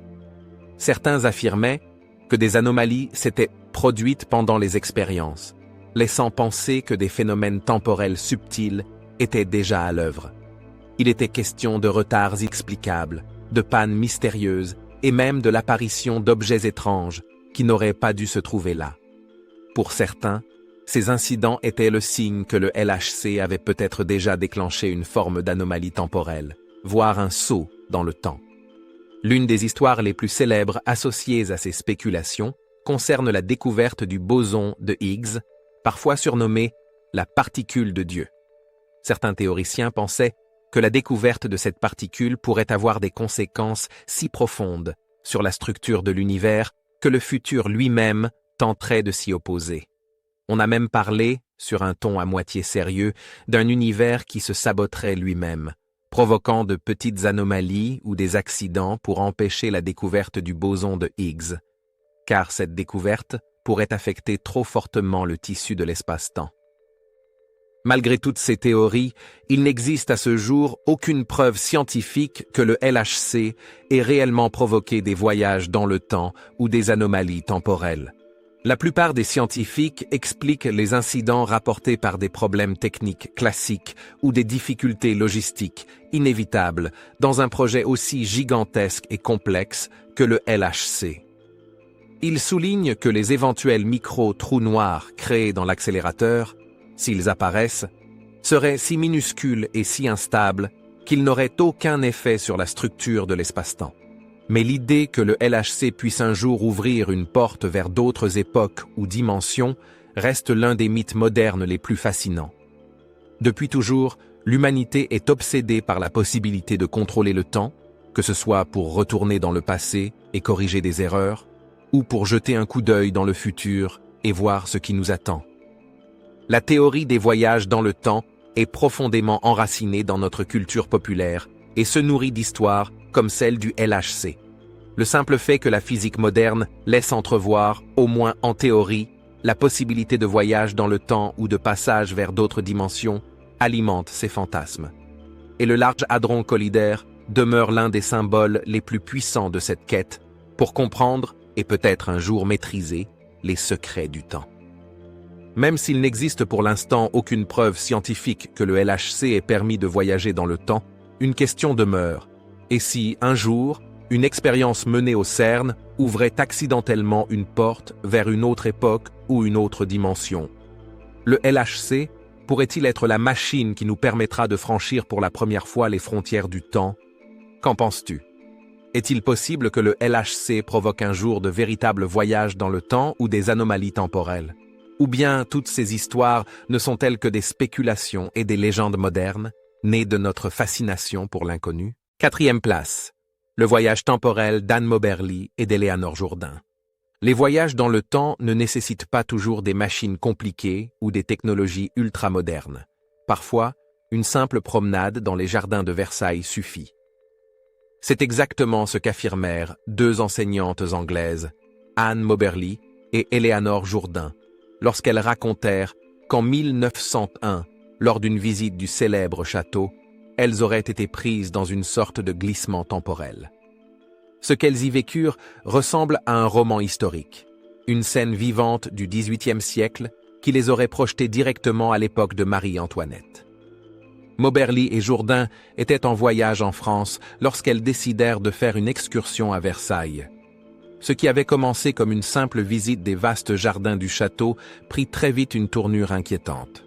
Certains affirmaient que des anomalies s'étaient produites pendant les expériences, laissant penser que des phénomènes temporels subtils étaient déjà à l'œuvre. Il était question de retards inexplicables, de pannes mystérieuses et même de l'apparition d'objets étranges qui n'auraient pas dû se trouver là. Pour certains, ces incidents étaient le signe que le LHC avait peut-être déjà déclenché une forme d'anomalie temporelle, voire un saut dans le temps. L'une des histoires les plus célèbres associées à ces spéculations concerne la découverte du boson de Higgs, parfois surnommé la particule de Dieu. Certains théoriciens pensaient que la découverte de cette particule pourrait avoir des conséquences si profondes sur la structure de l'univers que le futur lui-même tenterait de s'y opposer. On a même parlé, sur un ton à moitié sérieux, d'un univers qui se saboterait lui-même, provoquant de petites anomalies ou des accidents pour empêcher la découverte du boson de Higgs, car cette découverte pourrait affecter trop fortement le tissu de l'espace-temps. Malgré toutes ces théories, il n'existe à ce jour aucune preuve scientifique que le LHC ait réellement provoqué des voyages dans le temps ou des anomalies temporelles. La plupart des scientifiques expliquent les incidents rapportés par des problèmes techniques classiques ou des difficultés logistiques inévitables dans un projet aussi gigantesque et complexe que le LHC. Ils soulignent que les éventuels micro-trous noirs créés dans l'accélérateur, s'ils apparaissent, seraient si minuscules et si instables qu'ils n'auraient aucun effet sur la structure de l'espace-temps. Mais l'idée que le LHC puisse un jour ouvrir une porte vers d'autres époques ou dimensions reste l'un des mythes modernes les plus fascinants. Depuis toujours, l'humanité est obsédée par la possibilité de contrôler le temps, que ce soit pour retourner dans le passé et corriger des erreurs, ou pour jeter un coup d'œil dans le futur et voir ce qui nous attend. La théorie des voyages dans le temps est profondément enracinée dans notre culture populaire et se nourrit d'histoires comme celle du LHC. Le simple fait que la physique moderne laisse entrevoir, au moins en théorie, la possibilité de voyage dans le temps ou de passage vers d'autres dimensions alimente ces fantasmes. Et le Large Hadron Collidaire demeure l'un des symboles les plus puissants de cette quête pour comprendre, et peut-être un jour maîtriser, les secrets du temps. Même s'il n'existe pour l'instant aucune preuve scientifique que le LHC ait permis de voyager dans le temps, une question demeure. Et si, un jour, une expérience menée au CERN ouvrait accidentellement une porte vers une autre époque ou une autre dimension? Le LHC pourrait-il être la machine qui nous permettra de franchir pour la première fois les frontières du temps? Qu'en penses-tu? Est-il possible que le LHC provoque un jour de véritables voyages dans le temps ou des anomalies temporelles? Ou bien toutes ces histoires ne sont-elles que des spéculations et des légendes modernes, nées de notre fascination pour l'inconnu? 4e place. Le voyage temporel d'Anne Moberly et d'Eleanor Jourdain. Les voyages dans le temps ne nécessitent pas toujours des machines compliquées ou des technologies ultramodernes. Parfois, une simple promenade dans les jardins de Versailles suffit. C'est exactement ce qu'affirmèrent deux enseignantes anglaises, Anne Moberly et Eleanor Jourdain, lorsqu'elles racontèrent qu'en 1901, lors d'une visite du célèbre château, elles auraient été prises dans une sorte de glissement temporel. Ce qu'elles y vécurent ressemble à un roman historique, une scène vivante du XVIIIe siècle qui les aurait projetées directement à l'époque de Marie-Antoinette. Moberly et Jourdain étaient en voyage en France lorsqu'elles décidèrent de faire une excursion à Versailles. Ce qui avait commencé comme une simple visite des vastes jardins du château prit très vite une tournure inquiétante.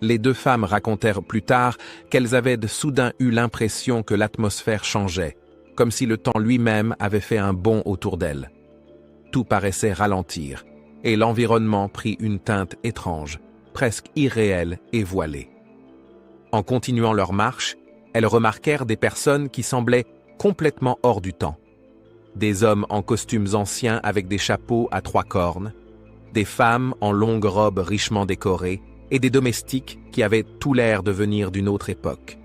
Les deux femmes racontèrent plus tard qu'elles avaient soudain eu l'impression que l'atmosphère changeait, comme si le temps lui-même avait fait un bond autour d'elles. Tout paraissait ralentir, et l'environnement prit une teinte étrange, presque irréelle et voilée. En continuant leur marche, elles remarquèrent des personnes qui semblaient complètement hors du temps. Des hommes en costumes anciens avec des chapeaux à 3 cornes, des femmes en longues robes richement décorées et des domestiques qui avaient tout l'air de venir d'une autre époque.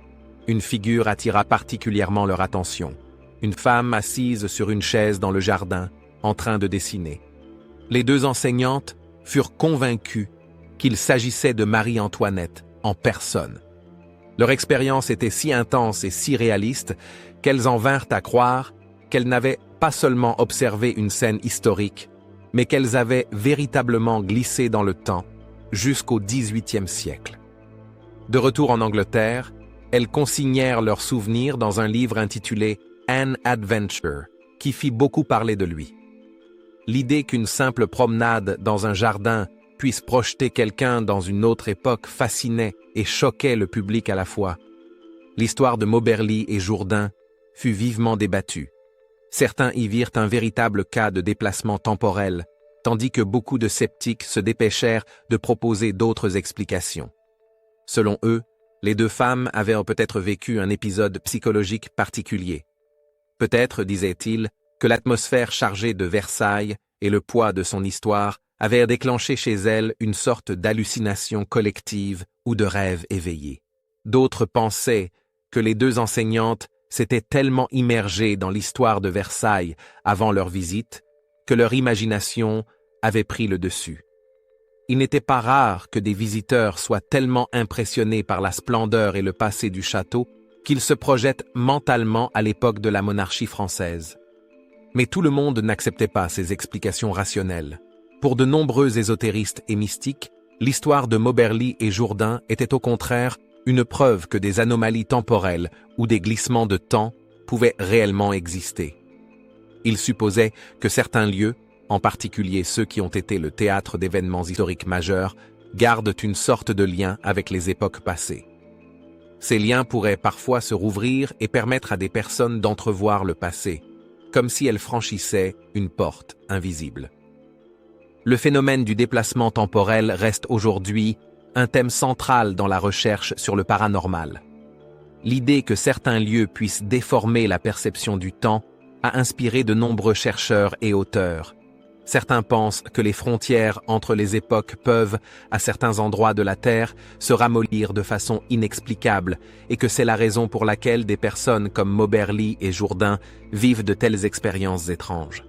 Une figure attira particulièrement leur attention. Une femme assise sur une chaise dans le jardin, en train de dessiner. Les deux enseignantes furent convaincues qu'il s'agissait de Marie-Antoinette en personne. Leur expérience était si intense et si réaliste qu'elles en vinrent à croire qu'elles n'avaient pas seulement observé une scène historique, mais qu'elles avaient véritablement glissé dans le temps jusqu'au XVIIIe siècle. De retour en Angleterre, elles consignèrent leurs souvenirs dans un livre intitulé An Adventure, qui fit beaucoup parler de lui. L'idée qu'une simple promenade dans un jardin puisse projeter quelqu'un dans une autre époque fascinait et choquait le public à la fois. L'histoire de Moberly et Jourdain fut vivement débattue. Certains y virent un véritable cas de déplacement temporel, tandis que beaucoup de sceptiques se dépêchèrent de proposer d'autres explications. Selon eux, les deux femmes avaient peut-être vécu un épisode psychologique particulier. Peut-être, disaient-ils, que l'atmosphère chargée de Versailles et le poids de son histoire avaient déclenché chez elles une sorte d'hallucination collective ou de rêve éveillé. D'autres pensaient que les deux enseignantes s'étaient tellement immergées dans l'histoire de Versailles avant leur visite que leur imagination avait pris le dessus. Il n'était pas rare que des visiteurs soient tellement impressionnés par la splendeur et le passé du château qu'ils se projettent mentalement à l'époque de la monarchie française. Mais tout le monde n'acceptait pas ces explications rationnelles. Pour de nombreux ésotéristes et mystiques, l'histoire de Moberly et Jourdain était au contraire une preuve que des anomalies temporelles ou des glissements de temps pouvaient réellement exister. Ils supposaient que certains lieux, en particulier ceux qui ont été le théâtre d'événements historiques majeurs, gardent une sorte de lien avec les époques passées. Ces liens pourraient parfois se rouvrir et permettre à des personnes d'entrevoir le passé, comme si elles franchissaient une porte invisible. Le phénomène du déplacement temporel reste aujourd'hui un thème central dans la recherche sur le paranormal. L'idée que certains lieux puissent déformer la perception du temps a inspiré de nombreux chercheurs et auteurs. Certains pensent que les frontières entre les époques peuvent, à certains endroits de la Terre, se ramollir de façon inexplicable et que c'est la raison pour laquelle des personnes comme Moberly et Jourdain vivent de telles expériences étranges.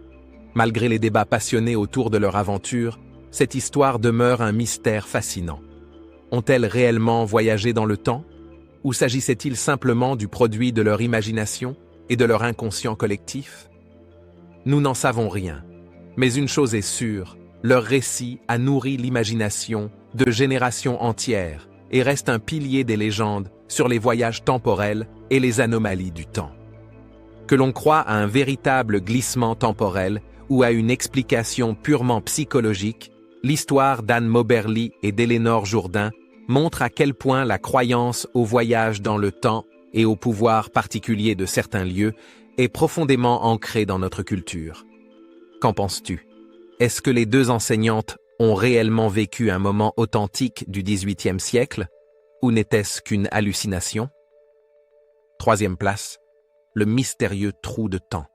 Malgré les débats passionnés autour de leur aventure, cette histoire demeure un mystère fascinant. Ont-elles réellement voyagé dans le temps? Ou s'agissait-il simplement du produit de leur imagination et de leur inconscient collectif? Nous n'en savons rien. Mais une chose est sûre, leur récit a nourri l'imagination de générations entières et reste un pilier des légendes sur les voyages temporels et les anomalies du temps. Que l'on croie à un véritable glissement temporel ou à une explication purement psychologique, l'histoire d'Anne Moberly et d'Eleanor Jourdain montre à quel point la croyance au voyage dans le temps et au pouvoir particulier de certains lieux est profondément ancrée dans notre culture. Qu'en penses-tu? Est-ce que les deux enseignantes ont réellement vécu un moment authentique du XVIIIe siècle, ou n'était-ce qu'une hallucination? 3e place, le mystérieux trou de temps.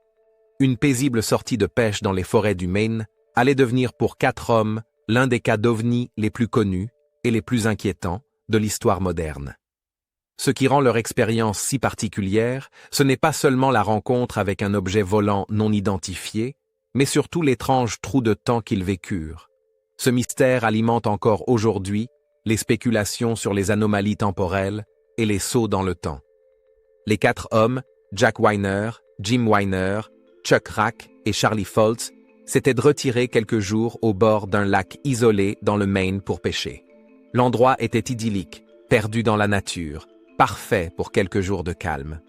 Une paisible sortie de pêche dans les forêts du Maine, allait devenir pour 4 hommes l'un des cas d'OVNI les plus connus et les plus inquiétants de l'histoire moderne. Ce qui rend leur expérience si particulière, ce n'est pas seulement la rencontre avec un objet volant non identifié, mais surtout l'étrange trou de temps qu'ils vécurent. Ce mystère alimente encore aujourd'hui les spéculations sur les anomalies temporelles et les sauts dans le temps. Les 4 hommes, Jack Weiner, Jim Weiner, Chuck Rack et Charlie Foltz, s'étaient retirés quelques jours au bord d'un lac isolé dans le Maine pour pêcher. L'endroit était idyllique, perdu dans la nature, parfait pour quelques jours de calme.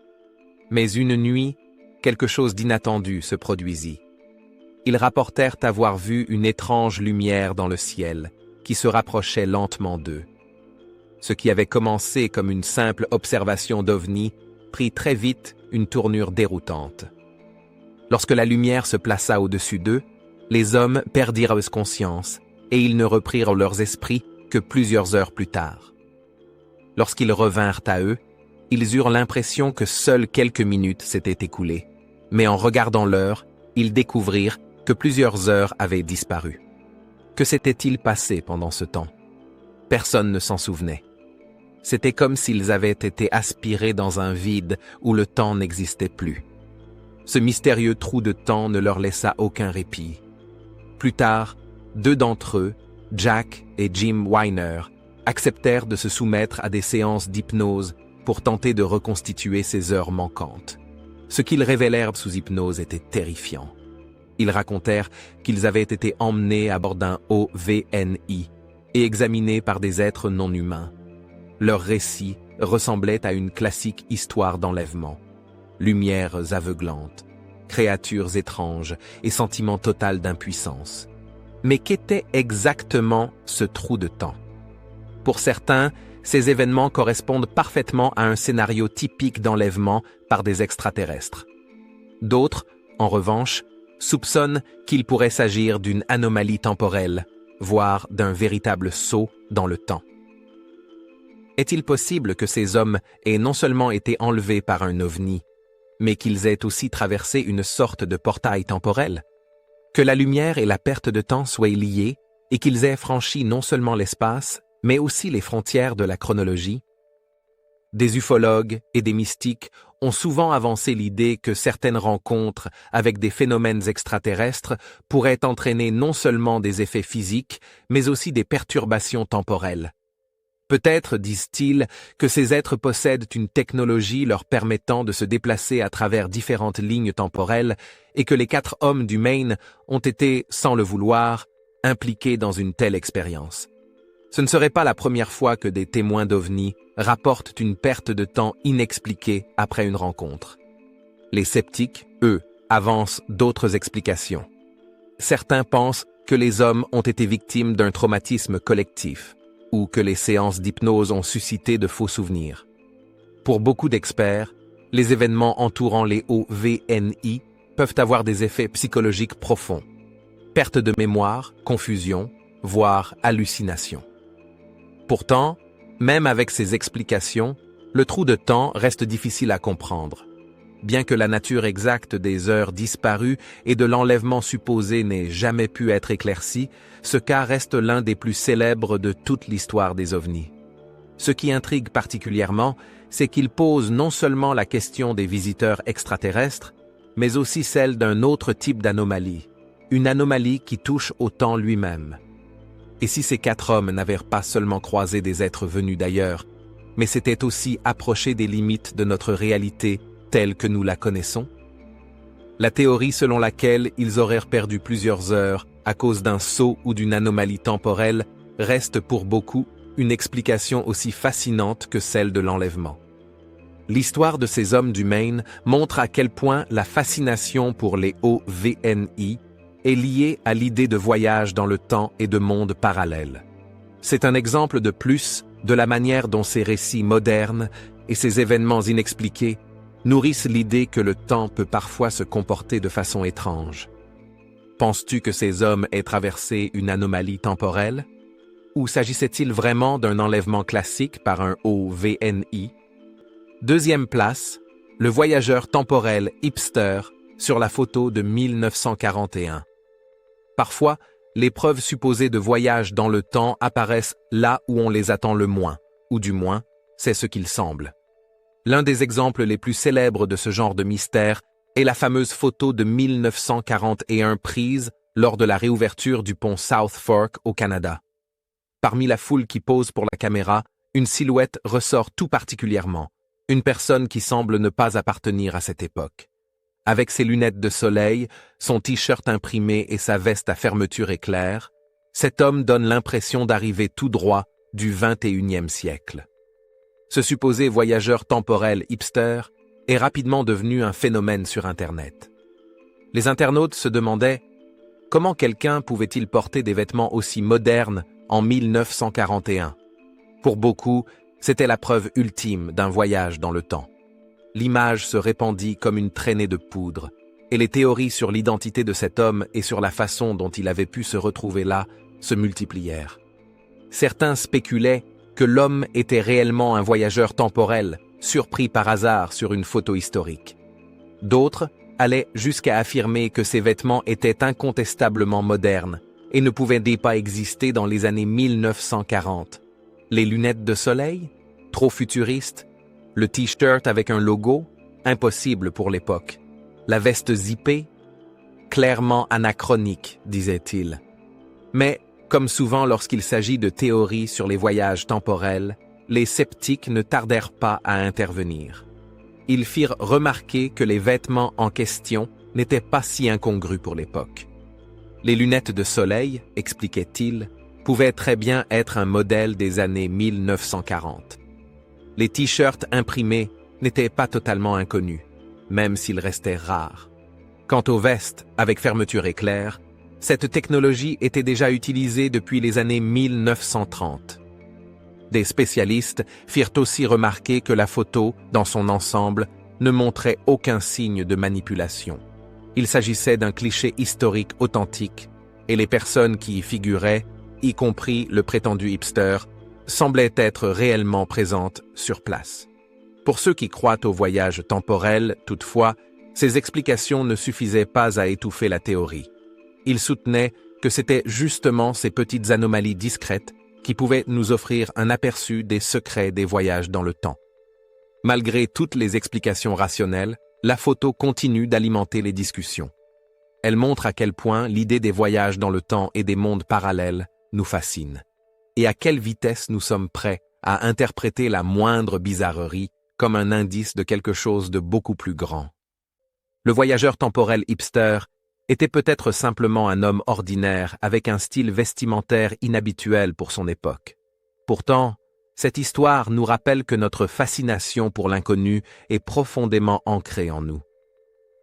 Mais une nuit, quelque chose d'inattendu se produisit. Ils rapportèrent avoir vu une étrange lumière dans le ciel qui se rapprochait lentement d'eux. Ce qui avait commencé comme une simple observation d'OVNI prit très vite une tournure déroutante. Lorsque la lumière se plaça au-dessus d'eux, les hommes perdirent conscience et ils ne reprirent leurs esprits que plusieurs heures plus tard. Lorsqu'ils revinrent à eux, ils eurent l'impression que seules quelques minutes s'étaient écoulées, mais en regardant l'heure, ils découvrirent que plusieurs heures avaient disparu. Que s'était-il passé pendant ce temps? Personne ne s'en souvenait. C'était comme s'ils avaient été aspirés dans un vide où le temps n'existait plus. Ce mystérieux trou de temps ne leur laissa aucun répit. Plus tard, 2 d'entre eux, Jack et Jim Weiner, acceptèrent de se soumettre à des séances d'hypnose pour tenter de reconstituer ces heures manquantes. Ce qu'ils révélèrent sous hypnose était terrifiant. Ils racontèrent qu'ils avaient été emmenés à bord d'un OVNI et examinés par des êtres non humains. Leur récit ressemblait à une classique histoire d'enlèvement. Lumières aveuglantes, créatures étranges et sentiment total d'impuissance. Mais qu'était exactement ce trou de temps? Pour certains, ces événements correspondent parfaitement à un scénario typique d'enlèvement par des extraterrestres. D'autres, en revanche, soupçonnent qu'il pourrait s'agir d'une anomalie temporelle, voire d'un véritable saut dans le temps. Est-il possible que ces hommes aient non seulement été enlevés par un ovni, mais qu'ils aient aussi traversé une sorte de portail temporel? Que la lumière et la perte de temps soient liées et qu'ils aient franchi non seulement l'espace, mais aussi les frontières de la chronologie? Des ufologues et des mystiques ont souvent avancé l'idée que certaines rencontres avec des phénomènes extraterrestres pourraient entraîner non seulement des effets physiques, mais aussi des perturbations temporelles. Peut-être, disent-ils, que ces êtres possèdent une technologie leur permettant de se déplacer à travers différentes lignes temporelles et que les 4 hommes du Maine ont été, sans le vouloir, impliqués dans une telle expérience. Ce ne serait pas la première fois que des témoins d'OVNI rapportent une perte de temps inexpliquée après une rencontre. Les sceptiques, eux, avancent d'autres explications. Certains pensent que les hommes ont été victimes d'un traumatisme collectif, ou que les séances d'hypnose ont suscité de faux souvenirs. Pour beaucoup d'experts, les événements entourant les OVNI peuvent avoir des effets psychologiques profonds. Perte de mémoire, confusion, voire hallucination. Pourtant, même avec ces explications, le trou de temps reste difficile à comprendre. Bien que la nature exacte des heures disparues et de l'enlèvement supposé n'ait jamais pu être éclaircie, ce cas reste l'un des plus célèbres de toute l'histoire des ovnis. Ce qui intrigue particulièrement, c'est qu'il pose non seulement la question des visiteurs extraterrestres, mais aussi celle d'un autre type d'anomalie, une anomalie qui touche au temps lui-même. Et si ces 4 hommes n'avaient pas seulement croisé des êtres venus d'ailleurs, mais s'étaient aussi approchés des limites de notre réalité telle que nous la connaissons? La théorie selon laquelle ils auraient perdu plusieurs heures à cause d'un saut ou d'une anomalie temporelle reste pour beaucoup une explication aussi fascinante que celle de l'enlèvement. L'histoire de ces hommes du Maine montre à quel point la fascination pour les OVNI est liée à l'idée de voyage dans le temps et de mondes parallèles. C'est un exemple de plus de la manière dont ces récits modernes et ces événements inexpliqués nourrissent l'idée que le temps peut parfois se comporter de façon étrange. Penses-tu que ces hommes aient traversé une anomalie temporelle? Ou s'agissait-il vraiment d'un enlèvement classique par un OVNI? Deuxième place, le voyageur temporel Hipster sur la photo de 1941. Parfois, les preuves supposées de voyage dans le temps apparaissent là où on les attend le moins, ou du moins, c'est ce qu'il semble. L'un des exemples les plus célèbres de ce genre de mystère est la fameuse photo de 1941 prise lors de la réouverture du pont South Fork au Canada. Parmi la foule qui pose pour la caméra, une silhouette ressort tout particulièrement, une personne qui semble ne pas appartenir à cette époque. Avec ses lunettes de soleil, son t-shirt imprimé et sa veste à fermeture éclair, cet homme donne l'impression d'arriver tout droit du XXIe siècle. Ce supposé voyageur temporel hipster est rapidement devenu un phénomène sur Internet. Les internautes se demandaient comment quelqu'un pouvait-il porter des vêtements aussi modernes en 1941. Pour beaucoup, c'était la preuve ultime d'un voyage dans le temps. L'image se répandit comme une traînée de poudre, et les théories sur l'identité de cet homme et sur la façon dont il avait pu se retrouver là se multiplièrent. Certains spéculaient que l'homme était réellement un voyageur temporel, surpris par hasard sur une photo historique. D'autres allaient jusqu'à affirmer que ses vêtements étaient incontestablement modernes et ne pouvaient pas exister dans les années 1940. Les lunettes de soleil? Trop futuristes? Le t-shirt avec un logo? Impossible pour l'époque. La veste zippée? Clairement anachronique, disait-il. Mais, comme souvent lorsqu'il s'agit de théories sur les voyages temporels, les sceptiques ne tardèrent pas à intervenir. Ils firent remarquer que les vêtements en question n'étaient pas si incongrus pour l'époque. Les lunettes de soleil, expliquait-il, pouvaient très bien être un modèle des années 1940. Les t-shirts imprimés n'étaient pas totalement inconnus, même s'ils restaient rares. Quant aux vestes avec fermeture éclair, cette technologie était déjà utilisée depuis les années 1930. Des spécialistes firent aussi remarquer que la photo, dans son ensemble, ne montrait aucun signe de manipulation. Il s'agissait d'un cliché historique authentique, et les personnes qui y figuraient, y compris le prétendu hipster, semblaient être réellement présentes sur place. Pour ceux qui croient au voyage temporel, toutefois, ces explications ne suffisaient pas à étouffer la théorie. Ils soutenaient que c'était justement ces petites anomalies discrètes qui pouvaient nous offrir un aperçu des secrets des voyages dans le temps. Malgré toutes les explications rationnelles, la photo continue d'alimenter les discussions. Elle montre à quel point l'idée des voyages dans le temps et des mondes parallèles nous fascine, et à quelle vitesse nous sommes prêts à interpréter la moindre bizarrerie comme un indice de quelque chose de beaucoup plus grand. Le voyageur temporel hipster était peut-être simplement un homme ordinaire avec un style vestimentaire inhabituel pour son époque. Pourtant, cette histoire nous rappelle que notre fascination pour l'inconnu est profondément ancrée en nous.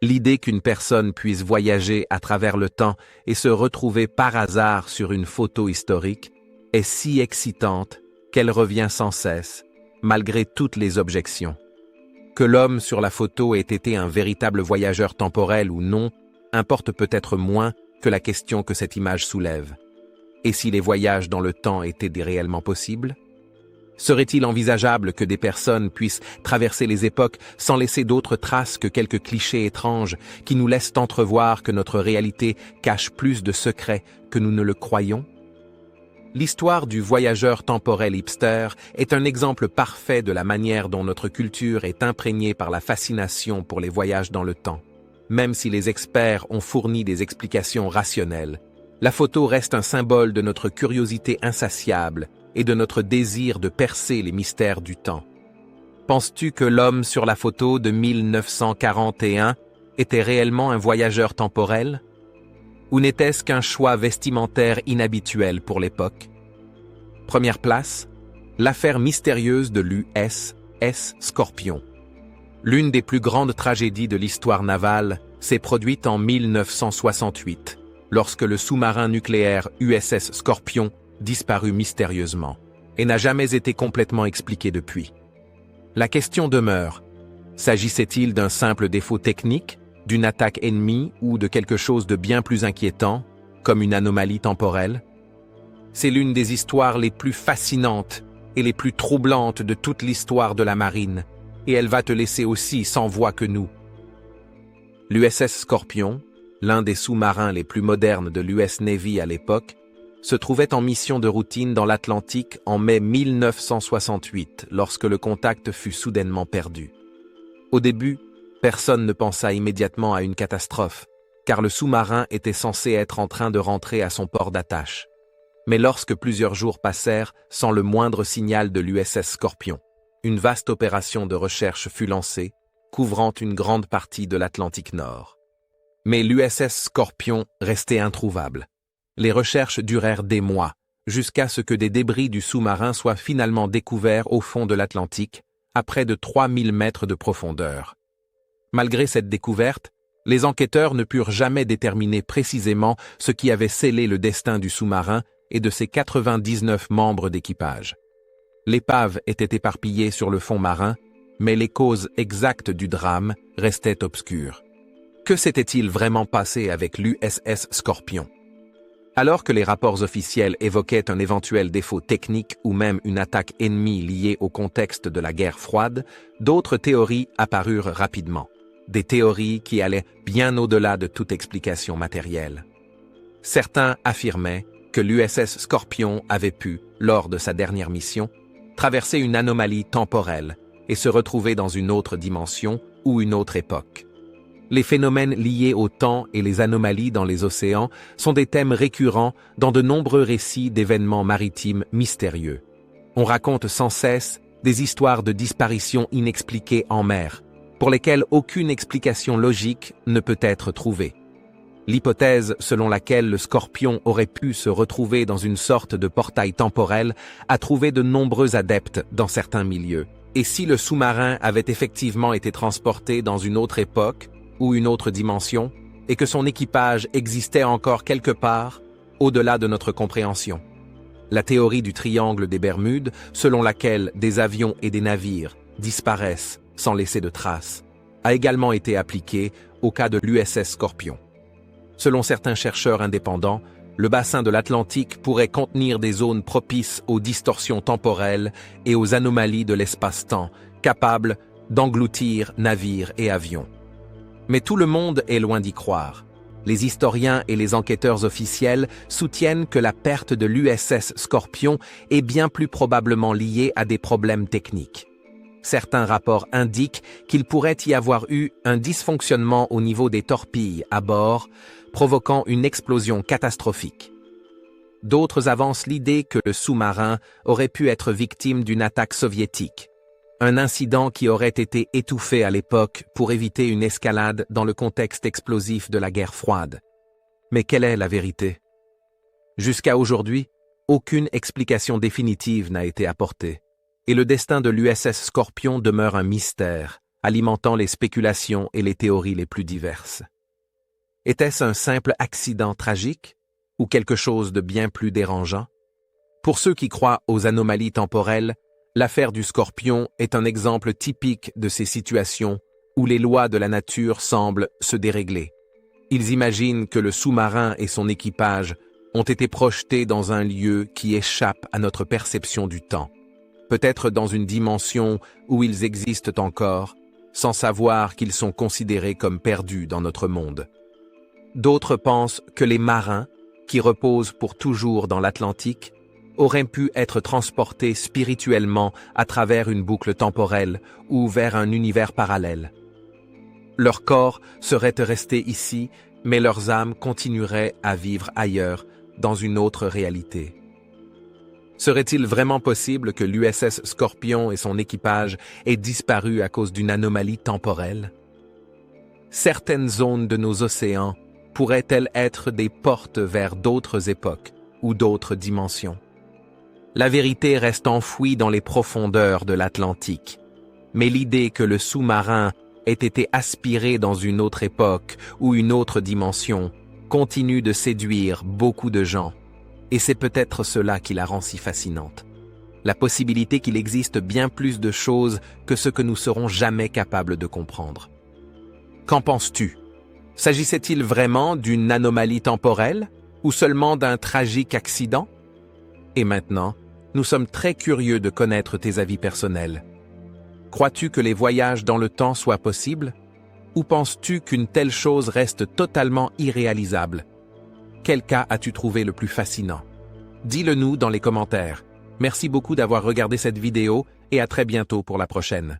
L'idée qu'une personne puisse voyager à travers le temps et se retrouver par hasard sur une photo historique est si excitante qu'elle revient sans cesse, malgré toutes les objections. Que l'homme sur la photo ait été un véritable voyageur temporel ou non, importe peut-être moins que la question que cette image soulève. Et si les voyages dans le temps étaient réellement possibles? Serait-il envisageable que des personnes puissent traverser les époques sans laisser d'autres traces que quelques clichés étranges qui nous laissent entrevoir que notre réalité cache plus de secrets que nous ne le croyons? L'histoire du voyageur temporel hipster est un exemple parfait de la manière dont notre culture est imprégnée par la fascination pour les voyages dans le temps. Même si les experts ont fourni des explications rationnelles, la photo reste un symbole de notre curiosité insatiable et de notre désir de percer les mystères du temps. Penses-tu que l'homme sur la photo de 1941 était réellement un voyageur temporel? Ou n'était-ce qu'un choix vestimentaire inhabituel pour l'époque? Première place, l'affaire mystérieuse de l'USS Scorpion. L'une des plus grandes tragédies de l'histoire navale s'est produite en 1968, lorsque le sous-marin nucléaire USS Scorpion disparut mystérieusement et n'a jamais été complètement expliqué depuis. La question demeure, s'agissait-il d'un simple défaut technique, d'une attaque ennemie ou de quelque chose de bien plus inquiétant, comme une anomalie temporelle? C'est l'une des histoires les plus fascinantes et les plus troublantes de toute l'histoire de la marine, et elle va te laisser aussi sans voix que nous. L'USS Scorpion, l'un des sous-marins les plus modernes de l'US Navy à l'époque, se trouvait en mission de routine dans l'Atlantique en mai 1968, lorsque le contact fut soudainement perdu. Au début, personne ne pensa immédiatement à une catastrophe, car le sous-marin était censé être en train de rentrer à son port d'attache. Mais lorsque plusieurs jours passèrent sans le moindre signal de l'USS Scorpion, une vaste opération de recherche fut lancée, couvrant une grande partie de l'Atlantique Nord. Mais l'USS Scorpion restait introuvable. Les recherches durèrent des mois, jusqu'à ce que des débris du sous-marin soient finalement découverts au fond de l'Atlantique, à près de 3000 mètres de profondeur. Malgré cette découverte, les enquêteurs ne purent jamais déterminer précisément ce qui avait scellé le destin du sous-marin et de ses 99 membres d'équipage. L'épave était éparpillée sur le fond marin, mais les causes exactes du drame restaient obscures. Que s'était-il vraiment passé avec l'USS Scorpion? Alors que les rapports officiels évoquaient un éventuel défaut technique ou même une attaque ennemie liée au contexte de la guerre froide, d'autres théories apparurent rapidement. Des théories qui allaient bien au-delà de toute explication matérielle. Certains affirmaient que l'USS Scorpion avait pu, lors de sa dernière mission, traverser une anomalie temporelle et se retrouver dans une autre dimension ou une autre époque. Les phénomènes liés au temps et les anomalies dans les océans sont des thèmes récurrents dans de nombreux récits d'événements maritimes mystérieux. On raconte sans cesse des histoires de disparitions inexpliquées en mer, pour lesquelles aucune explication logique ne peut être trouvée. L'hypothèse selon laquelle le Scorpion aurait pu se retrouver dans une sorte de portail temporel a trouvé de nombreux adeptes dans certains milieux. Et si le sous-marin avait effectivement été transporté dans une autre époque ou une autre dimension, et que son équipage existait encore quelque part, au-delà de notre compréhension? La théorie du triangle des Bermudes, selon laquelle des avions et des navires disparaissent sans laisser de traces, a également été appliquée au cas de l'USS Scorpion. Selon certains chercheurs indépendants, le bassin de l'Atlantique pourrait contenir des zones propices aux distorsions temporelles et aux anomalies de l'espace-temps, capables d'engloutir navires et avions. Mais tout le monde est loin d'y croire. Les historiens et les enquêteurs officiels soutiennent que la perte de l'USS Scorpion est bien plus probablement liée à des problèmes techniques. Certains rapports indiquent qu'il pourrait y avoir eu un dysfonctionnement au niveau des torpilles à bord, provoquant une explosion catastrophique. D'autres avancent l'idée que le sous-marin aurait pu être victime d'une attaque soviétique, un incident qui aurait été étouffé à l'époque pour éviter une escalade dans le contexte explosif de la guerre froide. Mais quelle est la vérité? Jusqu'à aujourd'hui, aucune explication définitive n'a été apportée, et le destin de l'USS Scorpion demeure un mystère, alimentant les spéculations et les théories les plus diverses. Était-ce un simple accident tragique ou quelque chose de bien plus dérangeant? Pour ceux qui croient aux anomalies temporelles, l'affaire du Scorpion est un exemple typique de ces situations où les lois de la nature semblent se dérégler. Ils imaginent que le sous-marin et son équipage ont été projetés dans un lieu qui échappe à notre perception du temps, peut-être dans une dimension où ils existent encore, sans savoir qu'ils sont considérés comme perdus dans notre monde. D'autres pensent que les marins, qui reposent pour toujours dans l'Atlantique, auraient pu être transportés spirituellement à travers une boucle temporelle ou vers un univers parallèle. Leur corps serait resté ici, mais leurs âmes continueraient à vivre ailleurs, dans une autre réalité. Serait-il vraiment possible que l'USS Scorpion et son équipage aient disparu à cause d'une anomalie temporelle? Certaines zones de nos océans pourraient-elles être des portes vers d'autres époques ou d'autres dimensions? La vérité reste enfouie dans les profondeurs de l'Atlantique, mais l'idée que le sous-marin ait été aspiré dans une autre époque ou une autre dimension continue de séduire beaucoup de gens, et c'est peut-être cela qui la rend si fascinante. La possibilité qu'il existe bien plus de choses que ce que nous serons jamais capables de comprendre. Qu'en penses-tu? S'agissait-il vraiment d'une anomalie temporelle ou seulement d'un tragique accident? Et maintenant, nous sommes très curieux de connaître tes avis personnels. Crois-tu que les voyages dans le temps soient possibles? Ou penses-tu qu'une telle chose reste totalement irréalisable? Quel cas as-tu trouvé le plus fascinant? Dis-le nous dans les commentaires. Merci beaucoup d'avoir regardé cette vidéo et à très bientôt pour la prochaine.